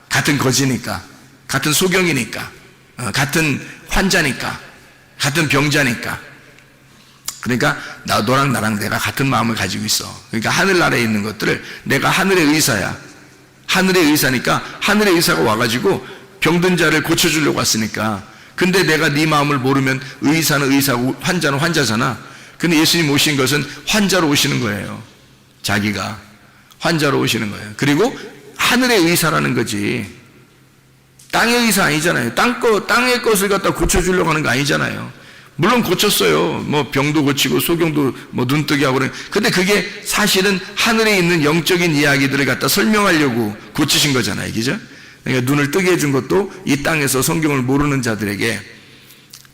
같은 거지니까, 같은 소경이니까, 같은 환자니까, 같은 병자니까. 그러니까 너랑 나랑 내가 같은 마음을 가지고 있어. 그러니까 하늘나라에 있는 것들을 내가 하늘의 의사야. 하늘의 의사니까 하늘의 의사가 와가지고 병든 자를 고쳐주려고 왔으니까. 근데 내가 네 마음을 모르면 의사는 의사고 환자는 환자잖아. 근데 예수님 오신 것은 환자로 오시는 거예요. 자기가 환자로 오시는 거예요. 그리고 하늘의 의사라는 거지 땅의 의사 아니잖아요. 땅의 것을 갖다 고쳐주려고 하는 거 아니잖아요. 물론 고쳤어요. 뭐 병도 고치고 소경도 뭐 눈뜨게 하고 그래. 근데 그게 사실은 하늘에 있는 영적인 이야기들을 갖다 설명하려고 고치신 거잖아요. 그죠? 그러니까 눈을 뜨게 해준 것도 이 땅에서 성경을 모르는 자들에게,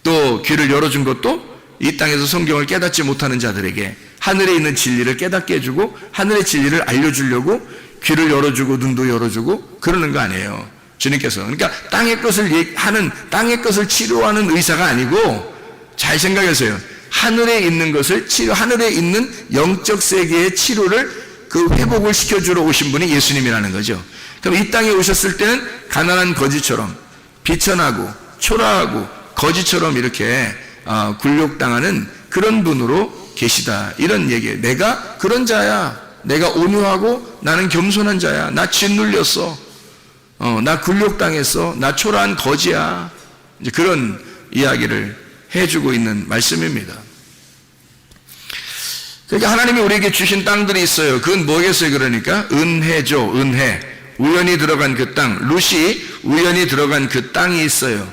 또 귀를 열어준 것도 이 땅에서 성경을 깨닫지 못하는 자들에게 하늘에 있는 진리를 깨닫게 해주고 하늘의 진리를 알려주려고 귀를 열어주고 눈도 열어주고 그러는 거 아니에요. 주님께서. 그러니까 땅의 것을 하는, 땅의 것을 치료하는 의사가 아니고, 잘 생각하세요. 하늘에 있는 것을 하늘에 있는 영적 세계의 치료를 그 회복을 시켜주러 오신 분이 예수님이라는 거죠. 그럼 이 땅에 오셨을 때는 가난한 거지처럼 비천하고 초라하고 거지처럼 이렇게 굴욕당하는 그런 분으로 계시다, 이런 얘기예요. 내가 그런 자야. 내가 온유하고 나는 겸손한 자야. 나 짓눌렸어. 나 굴욕당했어. 나 초라한 거지야. 이제 그런 이야기를 해주고 있는 말씀입니다. 그러니까 하나님이 우리에게 주신 땅들이 있어요. 그건 뭐겠어요? 그러니까 은혜죠. 은혜. 우연히 들어간 그 땅, 룻이 우연히 들어간 그 땅이 있어요.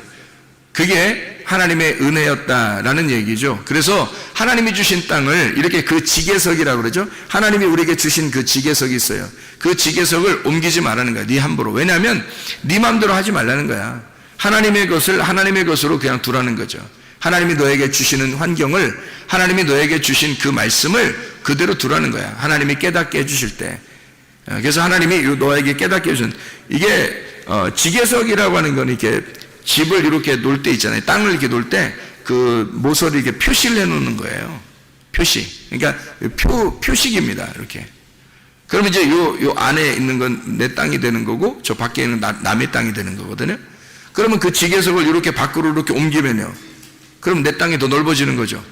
그게 하나님의 은혜였다라는 얘기죠. 그래서 하나님이 주신 땅을 이렇게 그 지계석이라고 그러죠. 하나님이 우리에게 주신 그 지계석이 있어요. 그 지계석을 옮기지 말라는 거야. 네 함부로. 왜냐하면 네 마음대로 하지 말라는 거야. 하나님의 것을 하나님의 것으로 그냥 두라는 거죠. 하나님이 너에게 주시는 환경을, 하나님이 너에게 주신 그 말씀을 그대로 두라는 거야. 하나님이 깨닫게 해주실 때. 그래서 하나님이 너에게 깨닫게 해주신, 이게 지계석이라고 하는 건 이렇게 집을 이렇게 놓을 때 있잖아요. 땅을 이렇게 놓을 때 그 모서리 이렇게 표시를 해놓는 거예요. 표시. 그러니까 표식입니다. 이렇게. 그러면 이제 요 안에 있는 건 내 땅이 되는 거고 저 밖에 있는 남의 땅이 되는 거거든요. 그러면 그 지계석을 이렇게 밖으로 이렇게 옮기면요, 그럼 내 땅이 더 넓어지는 거죠.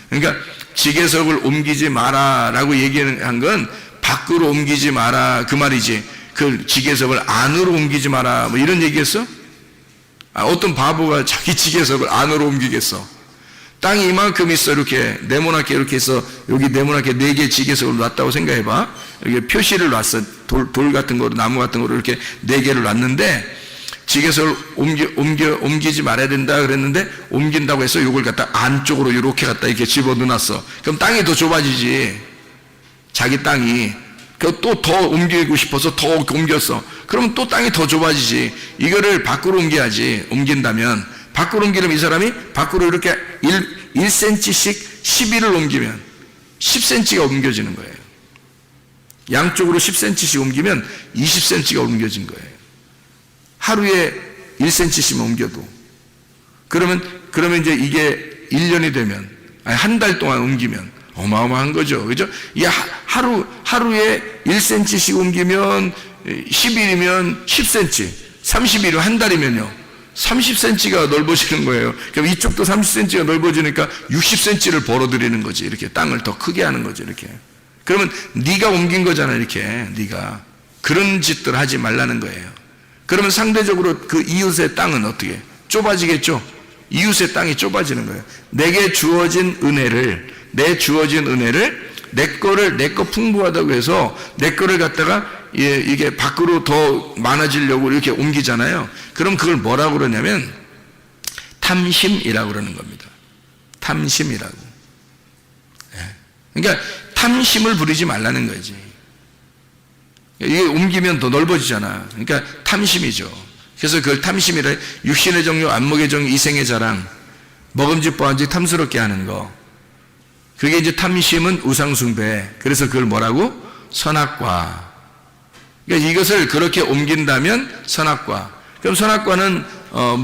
그러니까 지계석을 옮기지 마라라고 얘기한 건 밖으로 옮기지 마라 그 말이지, 그 지계석을 안으로 옮기지 마라 뭐 이런 얘기했어? 어떤 바보가 자기 지계석을 안으로 옮기겠어? 땅이 이만큼 있어. 이렇게 네모나게 이렇게 해서 여기 네모나게 4개 지계석을 놨다고 생각해봐. 여기 표시를 놨어. 돌 같은 거로, 나무 같은 거로 이렇게 4개를 놨는데 지계석을 옮기지 말아야 된다 그랬는데 옮긴다고 해서 이걸 갖다 안쪽으로 이렇게 갖다 이렇게 집어넣어놨어. 그럼 땅이 더 좁아지지. 자기 땅이 또 더 옮기고 싶어서 더 옮겼어. 그러면 또 땅이 더 좁아지지. 이거를 밖으로 옮겨야지. 옮긴다면 밖으로 옮기려면 이 사람이 밖으로 이렇게 1cm씩 11을 옮기면 10cm가 옮겨지는 거예요. 양쪽으로 10cm씩 옮기면 20cm가 옮겨진 거예요. 하루에 1cm씩 옮겨도. 그러면 이제 이게 1년이 되면, 한 달 동안 옮기면 어마어마한 거죠. 그죠? 이 하루에 1cm씩 옮기면 10일이면 10cm, 30일이면 한 달이면요. 30cm가 넓어지는 거예요. 그럼 이쪽도 30cm가 넓어지니까 60cm를 벌어들이는 거지. 이렇게 땅을 더 크게 하는 거죠. 이렇게. 그러면 네가 옮긴 거잖아. 이렇게. 네가. 그런 짓들 하지 말라는 거예요. 그러면 상대적으로 그 이웃의 땅은 어떻게? 좁아지겠죠? 이웃의 땅이 좁아지는 거예요. 내게 주어진 은혜를, 내 거 풍부하다고 해서 내 거를 갖다가 이게 밖으로 더 많아지려고 이렇게 옮기잖아요. 그럼 그걸 뭐라고 그러냐면 탐심이라고 그러는 겁니다. 탐심이라고. 그러니까 탐심을 부리지 말라는 거지. 이게 옮기면 더 넓어지잖아. 그러니까 탐심이죠. 그래서 그걸 탐심이라, 육신의 정욕, 안목의 정욕, 이생의 자랑, 먹음직 보암직 탐스럽게 하는 거. 그게 이제 탐심은 우상숭배. 그래서 그걸 뭐라고? 선악과. 그러니까 이것을 그렇게 옮긴다면 선악과. 그럼 선악과는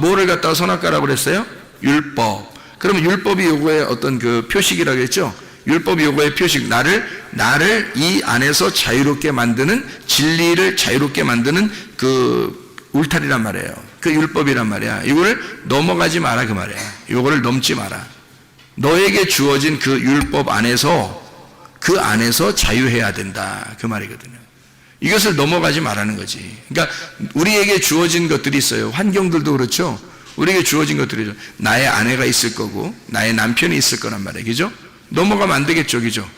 뭐를 갖다가 선악과라고 그랬어요? 율법. 그러면 율법이 요거의 어떤 그 표식이라고 했죠? 율법이 요거의 표식. 나를 이 안에서 자유롭게 만드는, 진리를 자유롭게 만드는 그 울타리란 말이에요. 그 율법이란 말이야. 이거를 넘어가지 마라 그 말이야. 이거를 넘지 마라. 너에게 주어진 그 율법 안에서, 그 안에서 자유해야 된다 그 말이거든요. 이것을 넘어가지 말라는 거지. 그러니까 우리에게 주어진 것들이 있어요. 환경들도 그렇죠. 우리에게 주어진 것들이죠. 나의 아내가 있을 거고 나의 남편이 있을 거란 말이에요. 그죠? 넘어가면 안 되겠죠. 그죠?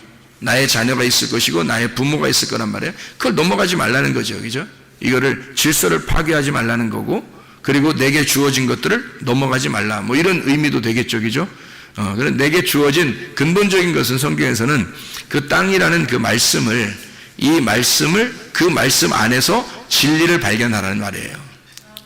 나의 자녀가 있을 것이고 나의 부모가 있을 거란 말이에요. 그걸 넘어가지 말라는 거죠. 그죠? 이거를 질서를 파괴하지 말라는 거고, 그리고 내게 주어진 것들을 넘어가지 말라. 뭐 이런 의미도 되겠죠. 그죠? 그래 내게 주어진 근본적인 것은 성경에서는 그 땅이라는 그 말씀을, 그 말씀 안에서 진리를 발견하라는 말이에요.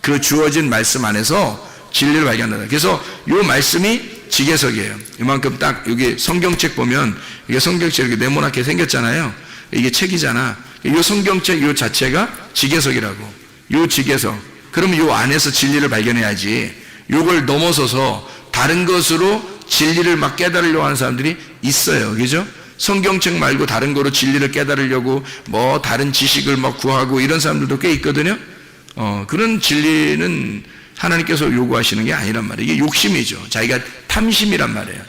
그 주어진 말씀 안에서 진리를 발견하라. 그래서 이 말씀이 지계석이에요. 이만큼 딱 여기 성경책 보면 이게 성경책 이렇게 네모나게 생겼잖아요. 이게 책이잖아. 이 성경책 이 자체가 지계석이라고. 이 지계석. 그러면 이 안에서 진리를 발견해야지. 이걸 넘어서서 다른 것으로 진리를 막 깨달으려고 하는 사람들이 있어요. 그죠? 성경책 말고 다른 거로 진리를 깨달으려고 뭐 다른 지식을 막 구하고 이런 사람들도 꽤 있거든요. 그런 진리는 하나님께서 요구하시는 게 아니란 말이에요. 이게 욕심이죠. 자기가 탐심이란 말이에요.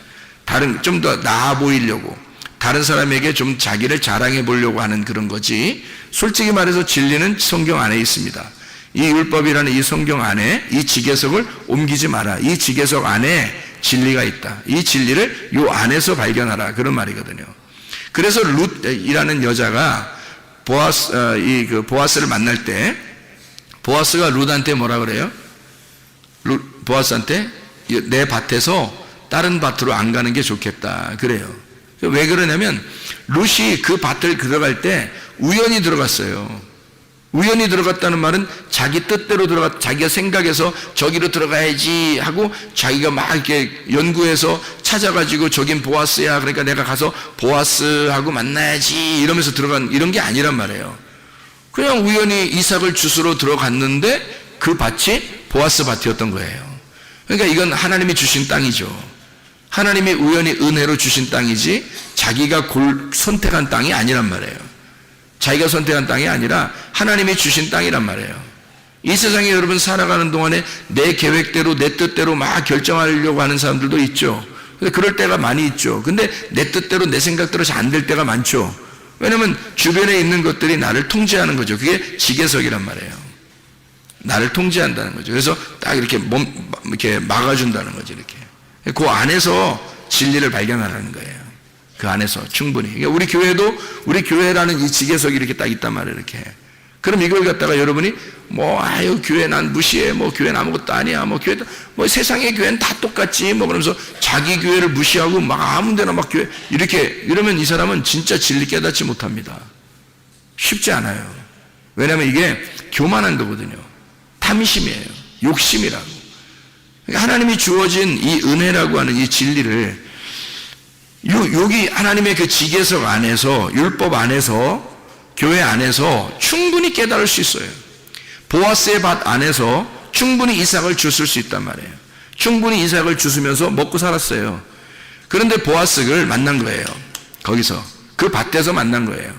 좀 더 나아 보이려고, 다른 사람에게 좀 자기를 자랑해 보려고 하는 그런 거지. 솔직히 말해서 진리는 성경 안에 있습니다. 이 율법이라는 이 성경 안에 이 지계석을 옮기지 마라. 이 지계석 안에 진리가 있다. 이 진리를 요 안에서 발견하라. 그런 말이거든요. 그래서 룻이라는 여자가 보아스를 만날 때, 보아스가 룻한테 뭐라 그래요? 보아스한테 내 밭에서 다른 밭으로 안 가는 게 좋겠다. 그래요. 왜 그러냐면 룻이 그 밭을 들어갈 때 우연히 들어갔어요. 우연히 들어갔다는 말은 자기 뜻대로 자기가 생각해서 저기로 들어가야지 하고 자기가 막 이렇게 연구해서 찾아가지고 저긴 보아스야. 그러니까 내가 가서 보아스하고 만나야지 이러면서 들어간 이런 게 아니란 말이에요. 그냥 우연히 이삭을 주스러 들어갔는데 그 밭이 보아스 밭이었던 거예요. 그러니까 이건 하나님이 주신 땅이죠. 하나님이 우연히 은혜로 주신 땅이지 자기가 선택한 땅이 아니란 말이에요. 자기가 선택한 땅이 아니라 하나님이 주신 땅이란 말이에요. 이 세상에 여러분 살아가는 동안에 내 계획대로 내 뜻대로 막 결정하려고 하는 사람들도 있죠. 근데 그럴 때가 많이 있죠. 근데 내 뜻대로 내 생각대로 잘 안 될 때가 많죠. 왜냐면 주변에 있는 것들이 나를 통제하는 거죠. 그게 지계석이란 말이에요. 나를 통제한다는 거죠. 그래서 딱 이렇게 이렇게 막아준다는 거죠. 이렇게. 그 안에서 진리를 발견하라는 거예요. 그 안에서 충분히. 그러니까 우리 교회라는 이 지계석이 이렇게 딱 있단 말이에요. 이렇게. 그럼 이걸 갖다가 여러분이 아유 교회 난 무시해, 교회는 아무것도 아니야, 교회 세상의 교회는 다 똑같지, 그러면서 자기 교회를 무시하고 막 아무데나 막 교회 이렇게 이러면 이 사람은 진짜 진리 깨닫지 못합니다. 쉽지 않아요. 왜냐하면 이게 교만한 거거든요. 탐심이에요. 욕심이라고. 그러니까 하나님이 주어진 이 은혜라고 하는 이 진리를 여기 하나님의 그 지계석 안에서, 율법 안에서, 교회 안에서 충분히 깨달을 수 있어요. 보아스의 밭 안에서 충분히 이삭을 주실 수 있단 말이에요. 충분히 이삭을 주시면서 먹고 살았어요. 그런데 보아스를 만난 거예요. 거기서 그 밭에서 만난 거예요.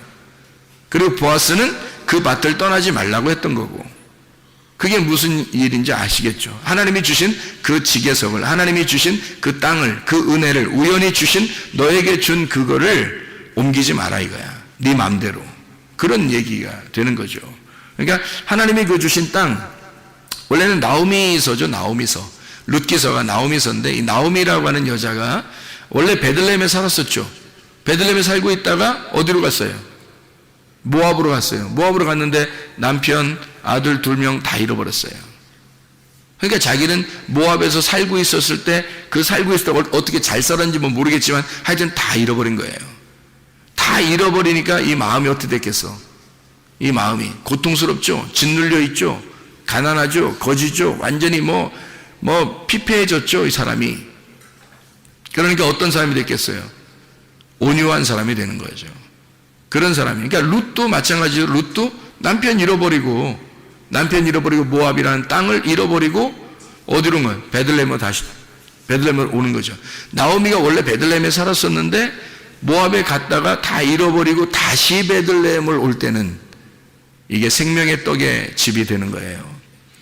그리고 보아스는 그 밭을 떠나지 말라고 했던 거고, 그게 무슨 일인지 아시겠죠? 하나님이 주신 그 지계석을, 하나님이 주신 그 땅을, 그 은혜를, 우연히 주신 너에게 준 그거를 옮기지 마라 이거야. 네 마음대로. 그런 얘기가 되는 거죠. 그러니까 하나님이 그 주신 땅, 원래는 나오미서죠. 나오미서. 룻기서가 나오미서인데, 이 나오미라고 하는 여자가 원래 베들레헴에 살았었죠. 베들레헴에 살고 있다가 어디로 갔어요? 모압으로 갔어요. 모압으로 갔는데 남편, 아들 2명 다 잃어버렸어요. 그러니까 자기는 모압에서 살고 있었을 때, 그 살고 있을 때 어떻게 잘 살았는지 모르겠지만 하여튼 다 잃어버린 거예요. 다 잃어버리니까 이 마음이 어떻게 됐겠어? 이 마음이 고통스럽죠. 짓눌려 있죠. 가난하죠. 거지죠. 완전히 피폐해졌죠. 이 사람이. 그러니까 어떤 사람이 됐겠어요? 온유한 사람이 되는 거죠. 그런 사람이. 그러니까 룻도 마찬가지로, 룻도 남편 잃어버리고 모압이라는 땅을 잃어버리고 어디로 온 거예요? 베들레헴으로 오는 거죠. 나오미가 원래 베들레헴에 살았었는데 모압에 갔다가 다 잃어버리고 다시 베들레헴을 올 때는 이게 생명의 떡의 집이 되는 거예요.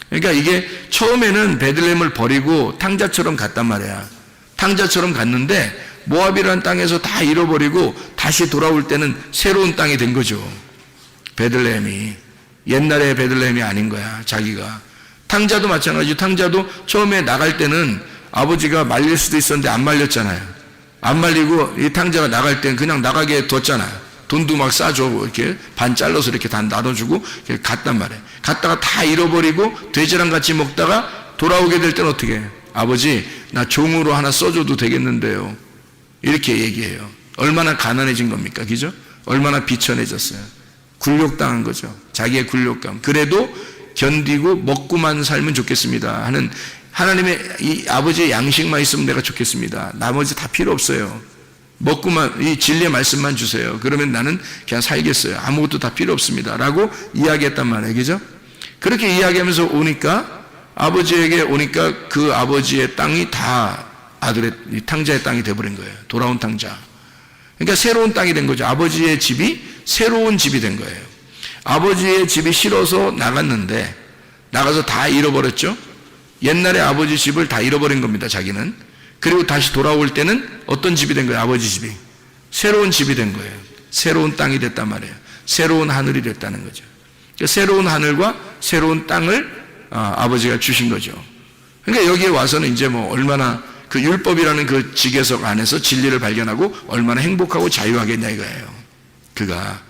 그러니까 이게 처음에는 베들레헴을 버리고 탕자처럼 갔단 말이야. 탕자처럼 갔는데 모압이라는 땅에서 다 잃어버리고 다시 돌아올 때는 새로운 땅이 된 거죠. 베들레헴이. 옛날의 베들레헴이 아닌 거야. 자기가. 탕자도 마찬가지죠. 탕자도 처음에 나갈 때는 아버지가 말릴 수도 있었는데 안 말렸잖아요. 안 말리고 이 탕자가 나갈 때는 그냥 나가게 뒀잖아요. 돈도 막 싸줘. 이렇게 반 잘라서 이렇게 다 나눠주고 이렇게 갔단 말이에요. 갔다가 다 잃어버리고 돼지랑 같이 먹다가 돌아오게 될 때는 어떻게 해요? 아버지, 나 종으로 하나 써줘도 되겠는데요. 이렇게 얘기해요. 얼마나 가난해진 겁니까? 그죠? 얼마나 비천해졌어요. 굴욕당한 거죠. 자기의 굴욕감. 그래도 견디고 먹고만 살면 좋겠습니다 하는 하나님의 이 아버지의 양식만 있으면 내가 좋겠습니다. 나머지 다 필요 없어요. 먹고만, 이 진리의 말씀만 주세요. 그러면 나는 그냥 살겠어요. 아무것도 다 필요 없습니다 라고 이야기했단 말이에요. 그죠? 그렇게 이야기하면서 오니까, 아버지에게 오니까 그 아버지의 땅이 다 아들의 탕자의 땅이 돼버린 거예요. 돌아온 탕자. 그러니까 새로운 땅이 된 거죠. 아버지의 집이 새로운 집이 된 거예요. 아버지의 집이 싫어서 나갔는데 나가서 다 잃어버렸죠. 옛날에 아버지 집을 다 잃어버린 겁니다. 자기는. 그리고 다시 돌아올 때는 어떤 집이 된 거예요? 아버지 집이. 새로운 집이 된 거예요. 새로운 땅이 됐단 말이에요. 새로운 하늘이 됐다는 거죠. 그러니까 새로운 하늘과 새로운 땅을 아버지가 주신 거죠. 그러니까 여기에 와서는 이제 얼마나 그 율법이라는 그 지계석 안에서 진리를 발견하고 얼마나 행복하고 자유하겠냐 이거예요. 그가.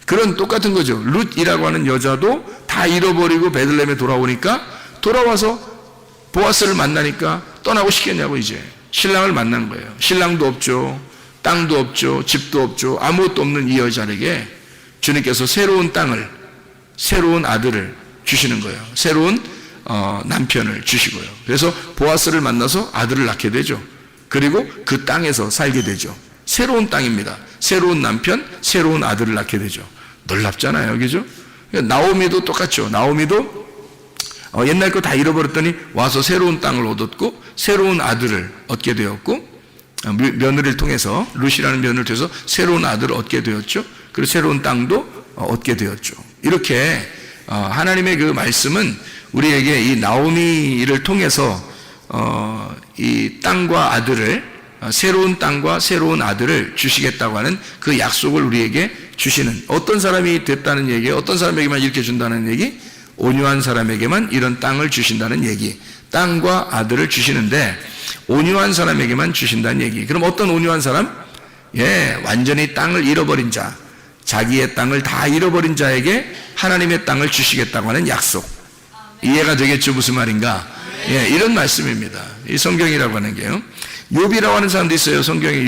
그런 똑같은 거죠. 룻이라고 하는 여자도 다 잃어버리고 베들레헴에 돌아오니까, 돌아와서 보아스를 만나니까 떠나고 싶겠냐고. 이제 신랑을 만난 거예요. 신랑도 없죠. 땅도 없죠. 집도 없죠. 아무것도 없는 이 여자에게 주님께서 새로운 땅을, 새로운 아들을 주시는 거예요. 새로운 남편을 주시고요. 그래서 보아스를 만나서 아들을 낳게 되죠. 그리고 그 땅에서 살게 되죠. 새로운 땅입니다. 새로운 남편, 새로운 아들을 낳게 되죠. 놀랍잖아요. 그죠? 나오미도 똑같죠. 나오미도 옛날 거 다 잃어버렸더니 와서 새로운 땅을 얻었고 새로운 아들을 얻게 되었고, 며느리를 통해서, 룻이라는 며느리를 통해서 새로운 아들을 얻게 되었죠. 그리고 새로운 땅도 얻게 되었죠. 이렇게 하나님의 그 말씀은 우리에게 이 나오미를 통해서 이 땅과 아들을, 새로운 땅과 새로운 아들을 주시겠다고 하는 그 약속을 우리에게 주시는, 어떤 사람이 됐다는 얘기예요? 어떤 사람에게만 이렇게 준다는 얘기? 온유한 사람에게만 이런 땅을 주신다는 얘기. 땅과 아들을 주시는데 온유한 사람에게만 주신다는 얘기. 그럼 어떤 온유한 사람? 완전히 땅을 잃어버린 자, 자기의 땅을 다 잃어버린 자에게 하나님의 땅을 주시겠다고 하는 약속. 이해가 되겠죠? 무슨 말인가? 예, 이런 말씀입니다. 이 성경이라고 하는 게요. 욥이라고 하는 사람도 있어요. 성경에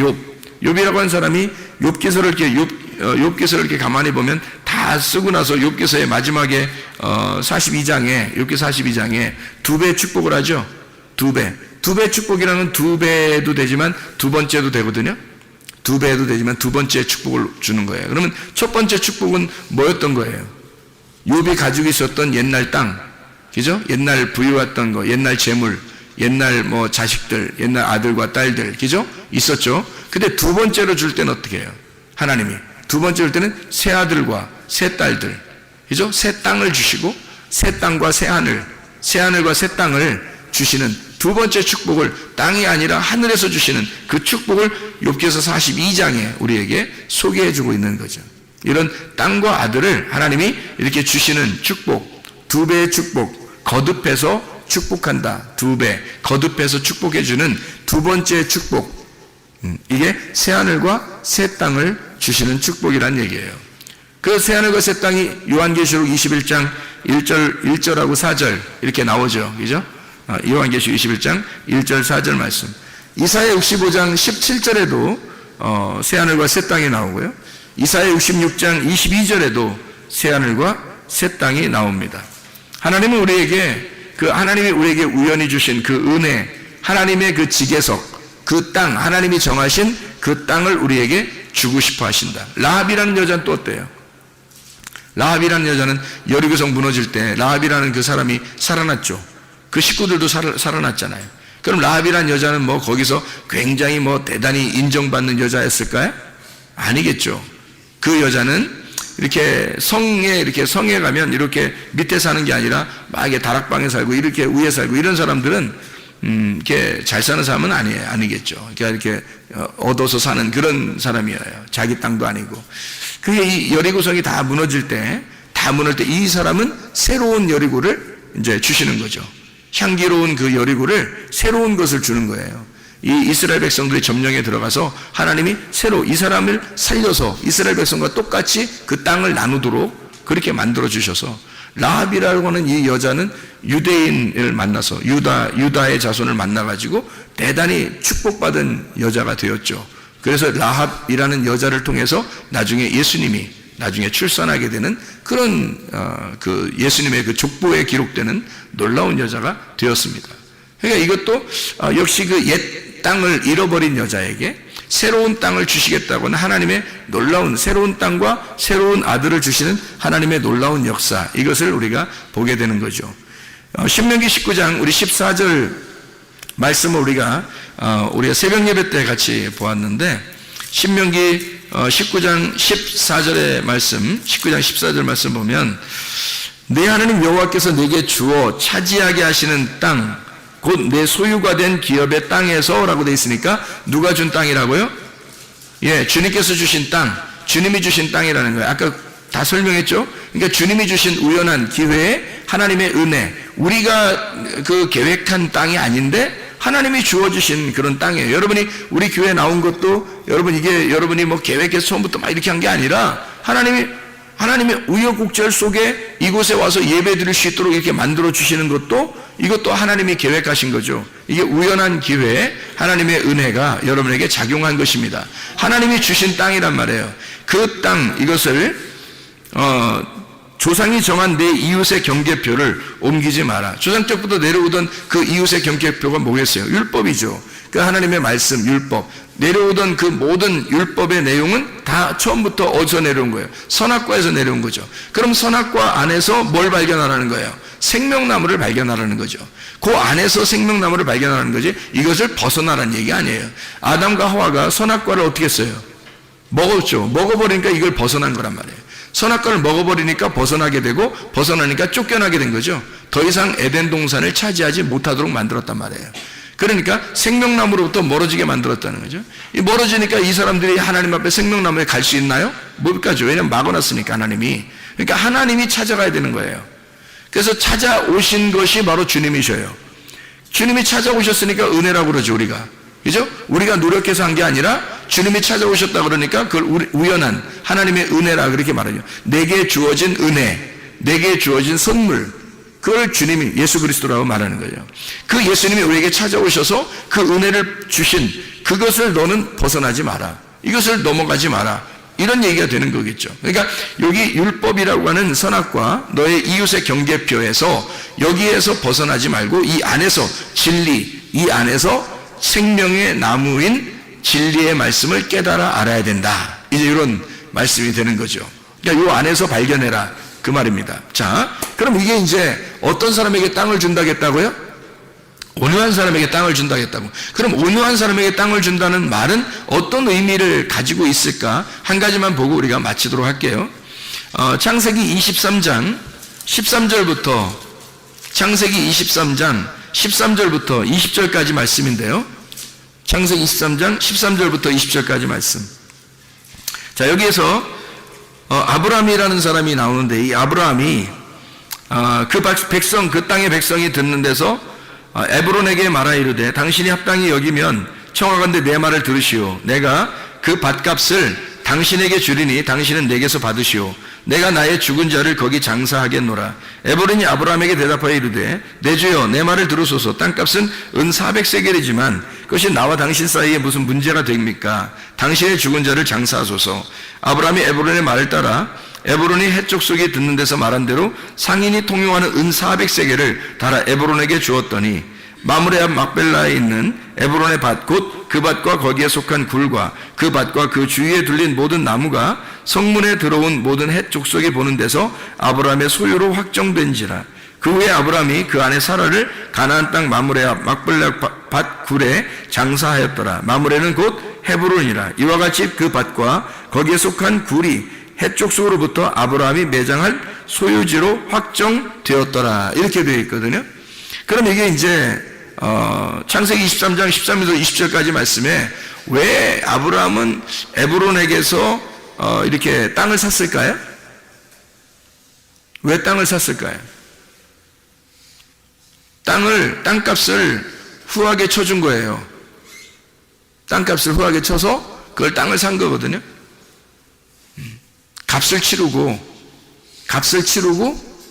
욥이라고 하는 사람이 욥기서를 이렇게 가만히 보면 다 쓰고 나서 욥기서의 마지막에 42장에 욥기 42장에 두 배 축복을 하죠. 두 배 축복이라는 두 배도 되지만 두 번째도 되거든요. 두 배도 되지만 두 번째 축복을 주는 거예요. 그러면 첫 번째 축복은 뭐였던 거예요? 욥이 가지고 있었던 옛날 땅, 그죠? 옛날 부유했던 거, 옛날 재물, 옛날 뭐 자식들, 옛날 아들과 딸들, 그죠? 있었죠. 근데 두 번째로 줄 때는 어떻게 해요? 하나님이 두 번째로 줄 때는 새 아들과 새 딸들, 그죠? 새 땅을 주시고 새 땅과 새 하늘, 새 하늘과 새 땅을 주시는 두 번째 축복을 땅이 아니라 하늘에서 주시는 그 축복을 욥기서 42장에 우리에게 소개해주고 있는 거죠. 이런 땅과 아들을 하나님이 이렇게 주시는 축복, 두 배의 축복, 거듭해서 축복한다. 두 배, 거듭해서 축복해주는 두 번째 축복. 이게 새하늘과 새 땅을 주시는 축복이란 얘기예요. 그 새하늘과 새 땅이 요한계시록 21장 1절하고 4절 이렇게 나오죠. 그죠? 요한계시록 21장 1절 4절 말씀. 이사야 65장 17절에도 새하늘과 새 땅이 나오고요. 이사야 66장 22절에도 새하늘과 새 땅이 나옵니다. 하나님은 우리에게 하나님이 우리에게 우연히 주신 그 은혜, 하나님의 그 지계석, 그 땅, 하나님이 정하신 그 땅을 우리에게 주고 싶어 하신다. 라합이라는 여자는 또 어때요? 라합이라는 여자는 여리고성 무너질 때 라합이라는 그 사람이 살아났죠. 그 식구들도 살아났잖아요. 그럼 라합이라는 여자는 뭐 거기서 굉장히 뭐 대단히 인정받는 여자였을까요? 아니겠죠. 그 여자는 이렇게 성에 가면 이렇게 밑에 사는 게 아니라 막 이렇게 다락방에 살고 이렇게 위에 살고 이런 사람들은 이렇게 잘 사는 사람은 아니겠죠. 그러니까 이렇게 얻어서 사는 그런 사람이에요. 자기 땅도 아니고. 그게 이 여리고성이 다 무너질 때 이 사람은 새로운 여리고를 이제 주시는 거죠. 향기로운 그 여리고를 새로운 것을 주는 거예요. 이 이스라엘 백성들이 점령에 들어가서 하나님이 새로 이 사람을 살려서 이스라엘 백성과 똑같이 그 땅을 나누도록 그렇게 만들어 주셔서 라합이라고 하는 이 여자는 유대인을 만나서 유다의 자손을 만나가지고 대단히 축복받은 여자가 되었죠. 그래서 라합이라는 여자를 통해서 나중에 예수님이 나중에 출산하게 되는 그런 그 예수님의 그 족보에 기록되는 놀라운 여자가 되었습니다. 그러니까 이것도 역시 그 옛 땅을 잃어버린 여자에게 새로운 땅을 주시겠다고는 하나님의 놀라운 새로운 땅과 새로운 아들을 주시는 하나님의 놀라운 역사, 이것을 우리가 보게 되는 거죠. 신명기 19장 우리 14절 말씀을 우리가 새벽 예배 때 같이 보았는데, 신명기 19장 14절의 말씀, 19장 14절 말씀 보면 내 하나님 여호와께서 내게 주어 차지하게 하시는 땅, 곧 내 소유가 된 기업의 땅에서 라고 되어 있으니까 누가 준 땅이라고요? 예, 주님께서 주신 땅, 주님이 주신 땅이라는 거예요. 아까 다 설명했죠? 그러니까 주님이 주신 우연한 기회에 하나님의 은혜, 우리가 그 계획한 땅이 아닌데 하나님이 주어주신 그런 땅이에요. 여러분이 우리 교회 나온 것도 여러분이 뭐 계획해서 처음부터 막 이렇게 한 게 아니라 하나님의 우여곡절 속에 이곳에 와서 예배 드릴 수 있도록 이렇게 만들어 주시는 것도 이것도 하나님이 계획하신 거죠. 이게 우연한 기회에 하나님의 은혜가 여러분에게 작용한 것입니다. 하나님이 주신 땅이란 말이에요. 그 땅, 이것을 조상이 정한 내 이웃의 경계표를 옮기지 마라. 조상 때부터 내려오던 그 이웃의 경계표가 뭐겠어요? 율법이죠. 그 하나님의 말씀, 율법. 내려오던 그 모든 율법의 내용은 다 처음부터 어디서 내려온 거예요? 선악과에서 내려온 거죠. 그럼 선악과 안에서 뭘 발견하라는 거예요? 생명나무를 발견하라는 거죠. 그 안에서 생명나무를 발견하는 거지, 이것을 벗어나라는 얘기 아니에요. 아담과 하와가 선악과를 어떻게 했어요? 먹었죠. 먹어버리니까 이걸 벗어난 거란 말이에요. 선악과를 먹어버리니까 벗어나게 되고, 벗어나니까 쫓겨나게 된 거죠. 더 이상 에덴 동산을 차지하지 못하도록 만들었단 말이에요. 그러니까 생명나무로부터 멀어지게 만들었다는 거죠. 이 멀어지니까 이 사람들이 하나님 앞에 생명나무에 갈 수 있나요? 못 가죠. 왜냐면 막아놨으니까 하나님이. 그러니까 하나님이 찾아가야 되는 거예요. 그래서 찾아오신 것이 바로 주님이셔요. 주님이 찾아오셨으니까 은혜라고 그러죠, 우리가. 그죠? 우리가 노력해서 한 게 아니라 주님이 찾아오셨다 그러니까 그걸 우연한 하나님의 은혜라 그렇게 말하죠. 내게 주어진 은혜, 내게 주어진 선물, 그걸 주님이 예수 그리스도라고 말하는 거예요. 그 예수님이 우리에게 찾아오셔서 그 은혜를 주신 그것을 너는 벗어나지 마라, 이것을 넘어가지 마라, 이런 얘기가 되는 거겠죠. 그러니까 여기 율법이라고 하는 선악과 너의 이웃의 경계표에서 여기에서 벗어나지 말고 이 안에서 진리, 이 안에서 생명의 나무인 진리의 말씀을 깨달아 알아야 된다, 이제 이런 말씀이 되는 거죠. 그러니까 이 안에서 발견해라, 그 말입니다. 자, 그럼 이게 이제 어떤 사람에게 땅을 준다겠다고요? 온유한 사람에게 땅을 준다겠다고. 그럼 온유한 사람에게 땅을 준다는 말은 어떤 의미를 가지고 있을까? 한 가지만 보고 우리가 마치도록 할게요. 창세기 23장 13절부터 창세기 23장 13절부터 20절까지 말씀인데요. 창세기 23장 13절부터 20절까지 말씀. 자, 여기에서 아브라함이라는 사람이 나오는데, 이 아브라함이 그 백성, 그 땅의 백성이 듣는 데서 에브론에게 말하 이르되 당신이 합당히 여기면 청하건대 내 말을 들으시오. 내가 그 밭값을 당신에게 주리니 당신은 내게서 받으시오. 내가 나의 죽은 자를 거기 장사하겠노라. 에브론이 아브라함에게 대답하여 이르되 내 주여 내 말을 들으소서. 땅값은 은 400세겔이지만 그것이 나와 당신 사이에 무슨 문제가 됩니까? 당신의 죽은 자를 장사하소서. 아브라함이 에브론의 말을 따라 에브론이 해쪽 속에 듣는 데서 말한 대로 상인이 통용하는 은 400세겔을 달아 에브론에게 주었더니 마므레 앞 막벨라에 있는 에브론의 밭 곧 그 밭과 거기에 속한 굴과 그 밭과 그 주위에 둘린 모든 나무가 성문에 들어온 모든 해쪽 속에 보는 데서 아브라함의 소유로 확정된지라. 그 후에 아브라함이 그 안에 사라를 가나안 땅 마므레 앞 막벨라 밭 굴에 장사하였더라. 마므레는 곧 헤브론이라. 이와 같이 그 밭과 거기에 속한 굴이 해쪽 속으로부터 아브라함이 매장할 소유지로 확정되었더라, 이렇게 되어 있거든요. 그럼 이게 이제 창세기 23장 13절에서 20절까지 말씀에 왜 아브라함은 에브론에게서 이렇게 땅을 샀을까요? 왜 땅을 샀을까요? 땅값을 후하게 쳐준 거예요. 땅값을 후하게 쳐서 그걸 땅을 산 거거든요. 값을 치르고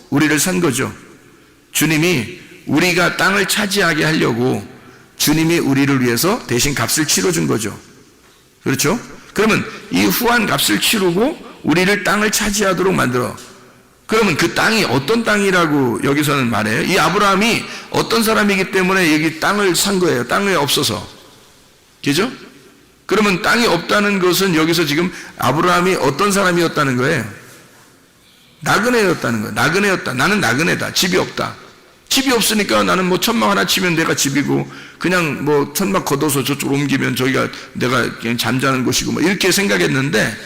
우리를 산 거죠. 주님이 우리가 땅을 차지하게 하려고 주님이 우리를 위해서 대신 값을 치러준 거죠. 그렇죠? 그러면 이 후한 값을 치르고 우리를 땅을 차지하도록 만들어. 그러면 그 땅이 어떤 땅이라고 여기서는 말해요? 이 아브라함이 어떤 사람이기 때문에 여기 땅을 산 거예요. 땅이 없어서. 그죠? 그러면 땅이 없다는 것은 여기서 지금 아브라함이 어떤 사람이었다는 거예요? 나그네였다는 거예요. 나그네였다. 나는 나그네다. 집이 없다. 집이 없으니까 나는 뭐 천막 하나 치면 내가 집이고, 그냥 뭐 천막 걷어서 저쪽으로 옮기면 저기가 내가 그냥 잠자는 곳이고 뭐 이렇게 생각했는데,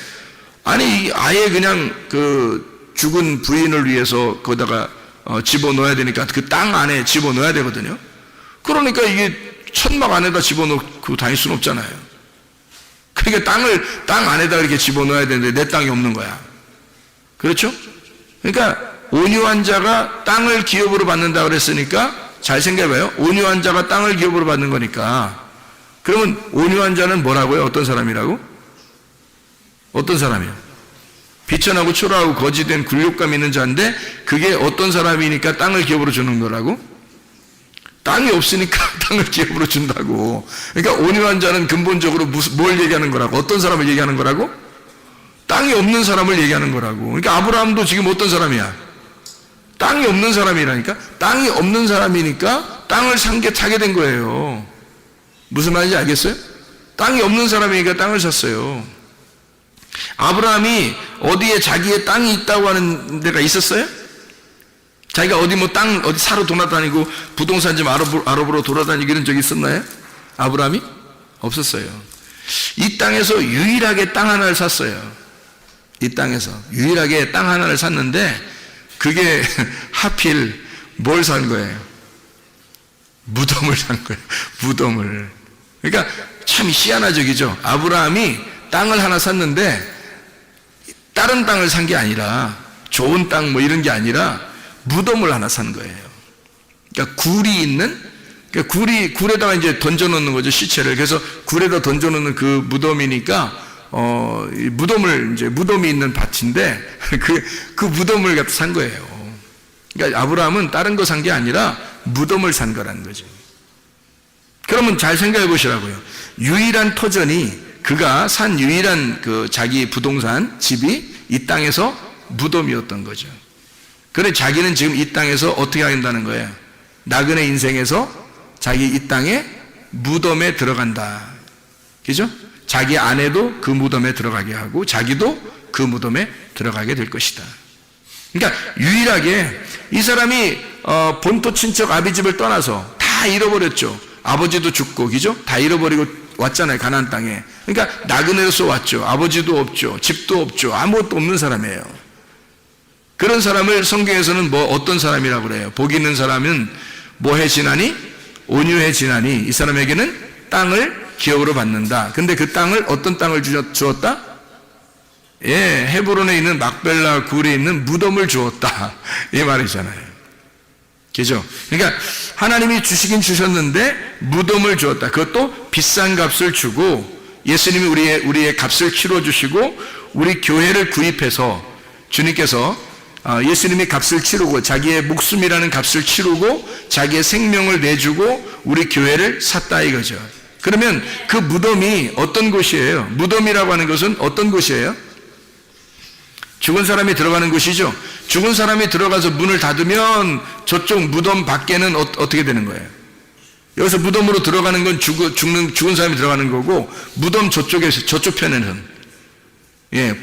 아니 아예 그냥 그 죽은 부인을 위해서 거기다가 집어넣어야 되니까 그 땅 안에 집어넣어야 되거든요. 그러니까 이게 천막 안에다 집어넣고 다닐 수는 없잖아요. 그러니까 땅 안에다 이렇게 집어넣어야 되는데 내 땅이 없는 거야. 그렇죠? 그러니까 온유한 자가 땅을 기업으로 받는다 그랬으니까 잘 생각해봐요. 온유한 자가 땅을 기업으로 받는 거니까. 그러면 온유한 자는 뭐라고요? 어떤 사람이라고? 어떤 사람이요? 비천하고 초라하고 거지된 굴욕감 있는 자인데 그게 어떤 사람이니까 땅을 기업으로 주는 거라고? 땅이 없으니까 땅을 기업으로 준다고. 그러니까 온유한 자는 근본적으로 뭘 얘기하는 거라고? 어떤 사람을 얘기하는 거라고? 땅이 없는 사람을 얘기하는 거라고. 그러니까 아브라함도 지금 어떤 사람이야? 땅이 없는 사람이라니까. 땅이 없는 사람이니까 땅을 사게 된 거예요. 무슨 말인지 알겠어요? 땅이 없는 사람이니까 땅을 샀어요. 아브라함이 어디에 자기의 땅이 있다고 하는 데가 있었어요? 자기가 어디 어디 사러 돌아다니고 부동산 좀 알아보러 돌아다니고 이런 적이 있었나요? 아브라함이? 없었어요. 이 땅에서 유일하게 땅 하나를 샀어요. 이 땅에서 유일하게 땅 하나를 샀는데 그게 하필 뭘 산 거예요? 무덤을 산 거예요. 무덤을. 그러니까 참 희한하적이죠. 아브라함이 땅을 하나 샀는데 다른 땅을 산 게 아니라, 좋은 땅 뭐 이런 게 아니라 무덤을 하나 산 거예요. 그러니까 굴이 있는 그러니까 굴에다가 이제 던져놓는 거죠, 시체를. 그래서 굴에다 던져놓는 그 무덤이니까, 이 무덤이 있는 밭인데, 그 무덤을 갖다 산 거예요. 그러니까 아브라함은 다른 거 산 게 아니라 무덤을 산 거라는 거죠. 그러면 잘 생각해 보시라고요. 유일한 터전이, 그가 산 유일한 그 자기 부동산, 집이 이 땅에서 무덤이었던 거죠. 그래 자기는 지금 이 땅에서 어떻게 한다는 거예요? 나그네 인생에서 자기 이 땅에 무덤에 들어간다. 그죠? 자기 아내도 그 무덤에 들어가게 하고 자기도 그 무덤에 들어가게 될 것이다. 그러니까 유일하게 이 사람이 본토 친척 아비집을 떠나서 다 잃어버렸죠. 아버지도 죽고, 그죠? 다 잃어버리고 왔잖아요, 가나안 땅에. 그러니까 나그네로서 왔죠. 아버지도 없죠. 집도 없죠. 아무것도 없는 사람이에요. 그런 사람을 성경에서는 어떤 사람이라고 그래요? 복 있는 사람은 뭐해 지나니? 온유해 지나니. 이 사람에게는 땅을 기업으로 받는다. 근데 그 땅을, 어떤 땅을 주었다? 예, 헤브론에 있는 막벨라 굴에 있는 무덤을 주었다. 이 말이잖아요. 그죠? 그러니까 하나님이 주시긴 주셨는데 무덤을 주었다. 그것도 비싼 값을 주고, 예수님이 우리의 값을 치러주시고, 우리 교회를 구입해서 주님께서 예수님이 값을 치르고, 자기의 목숨이라는 값을 치르고 자기의 생명을 내주고 우리 교회를 샀다 이거죠. 그러면 그 무덤이 어떤 곳이에요? 무덤이라고 하는 것은 어떤 곳이에요? 죽은 사람이 들어가는 곳이죠. 죽은 사람이 들어가서 문을 닫으면 저쪽 무덤 밖에는 어떻게 되는 거예요? 여기서 무덤으로 들어가는 건 죽은 사람이 들어가는 거고, 무덤 저쪽 편에는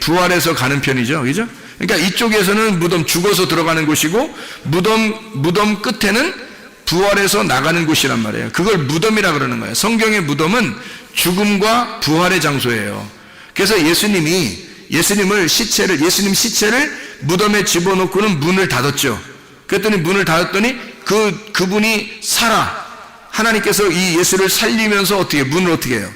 부활해서 가는 편이죠. 그죠? 그러니까 이쪽에서는 무덤, 죽어서 들어가는 곳이고, 무덤 끝에는 부활해서 나가는 곳이란 말이에요. 그걸 무덤이라 그러는 거예요. 성경의 무덤은 죽음과 부활의 장소예요. 그래서 예수님 시체를 무덤에 집어넣고는 문을 닫았죠. 그랬더니 문을 닫았더니 그분이 하나님께서 이 예수를 살리면서 문을 어떻게 해요?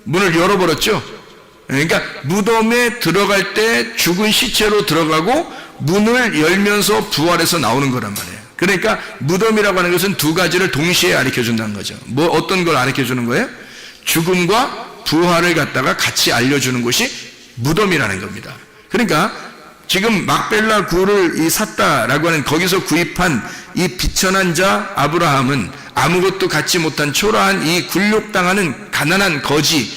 문을 열어버렸죠. 그러니까 무덤에 들어갈 때 죽은 시체로 들어가고 문을 열면서 부활해서 나오는 거란 말이에요. 그러니까 무덤이라고 하는 것은 두 가지를 동시에 가르쳐 준다는 거죠. 어떤 걸 가르쳐 주는 거예요? 죽음과 부활을 갖다가 같이 알려주는 것이 무덤이라는 겁니다. 그러니까 지금 막벨라 굴을 샀다라고 하는, 거기서 구입한 이 비천한 자 아브라함은 아무것도 갖지 못한 초라한 이 굴욕당하는 가난한 거지,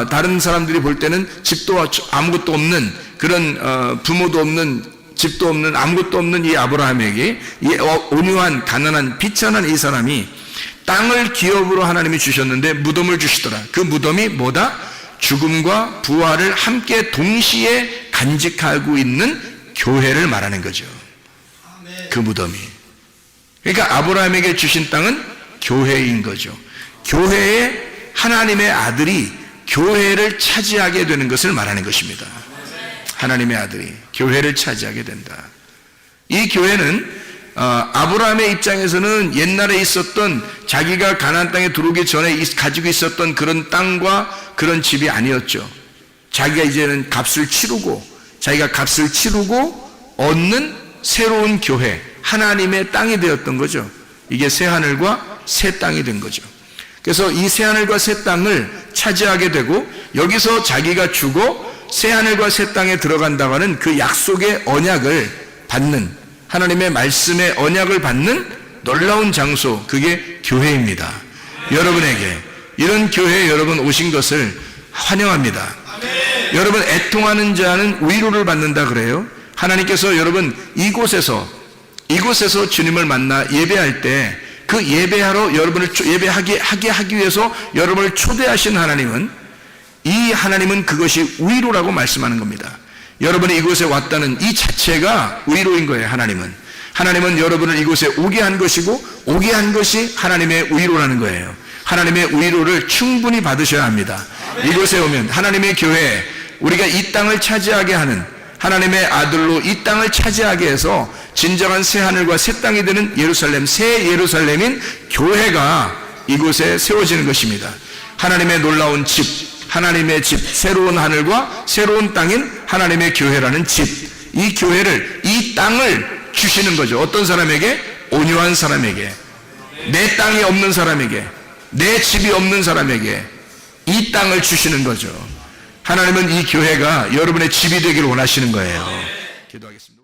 다른 사람들이 볼 때는 집도 아무것도 없는 그런 부모도 없는, 집도 없는, 아무것도 없는 이 아브라함에게 이 온유한 가난한 비천한 이 사람이 땅을 기업으로 하나님이 주셨는데 무덤을 주시더라. 그 무덤이 뭐다? 죽음과 부활을 함께 동시에 간직하고 있는 교회를 말하는 거죠. 그 무덤이. 그러니까 아브라함에게 주신 땅은 교회인 거죠. 교회에 하나님의 아들이 교회를 차지하게 되는 것을 말하는 것입니다. 하나님의 아들이 교회를 차지하게 된다. 이 교회는 아브라함의 입장에서는 옛날에 있었던, 자기가 가나안 땅에 들어오기 전에 가지고 있었던 그런 땅과 그런 집이 아니었죠. 자기가 이제는 자기가 값을 치르고 얻는 새로운 교회, 하나님의 땅이 되었던 거죠. 이게 새 하늘과 새 땅이 된 거죠. 그래서 이 새 하늘과 새 땅을 차지하게 되고, 여기서 자기가 죽어 새 하늘과 새 땅에 들어간다고 하는 그 약속의 언약을 받는, 하나님의 말씀의 언약을 받는 놀라운 장소, 그게 교회입니다. 여러분에게 이런 교회에 여러분 오신 것을 환영합니다. 여러분, 애통하는 자는 위로를 받는다 그래요. 하나님께서 여러분 이곳에서 주님을 만나 예배할 때, 그 예배하러 여러분을 예배하게 하기 위해서 여러분을 초대하신 하나님은, 이 하나님은 그것이 위로라고 말씀하는 겁니다. 여러분이 이곳에 왔다는 이 자체가 위로인 거예요. 하나님은 여러분을 이곳에 오게 한 것이고, 오게 한 것이 하나님의 위로라는 거예요. 하나님의 위로를 충분히 받으셔야 합니다. 이곳에 오면 하나님의 교회, 우리가 이 땅을 차지하게 하는 하나님의 아들로 이 땅을 차지하게 해서 진정한 새 하늘과 새 땅이 되는 예루살렘, 새 예루살렘인 교회가 이곳에 세워지는 것입니다. 하나님의 놀라운 집, 하나님의 집, 새로운 하늘과 새로운 땅인 하나님의 교회라는 집, 이 교회를, 이 땅을 주시는 거죠. 어떤 사람에게? 온유한 사람에게. 내 땅이 없는 사람에게, 내 집이 없는 사람에게 이 땅을 주시는 거죠. 하나님은 이 교회가 여러분의 집이 되기를 원하시는 거예요. 기도하겠습니다.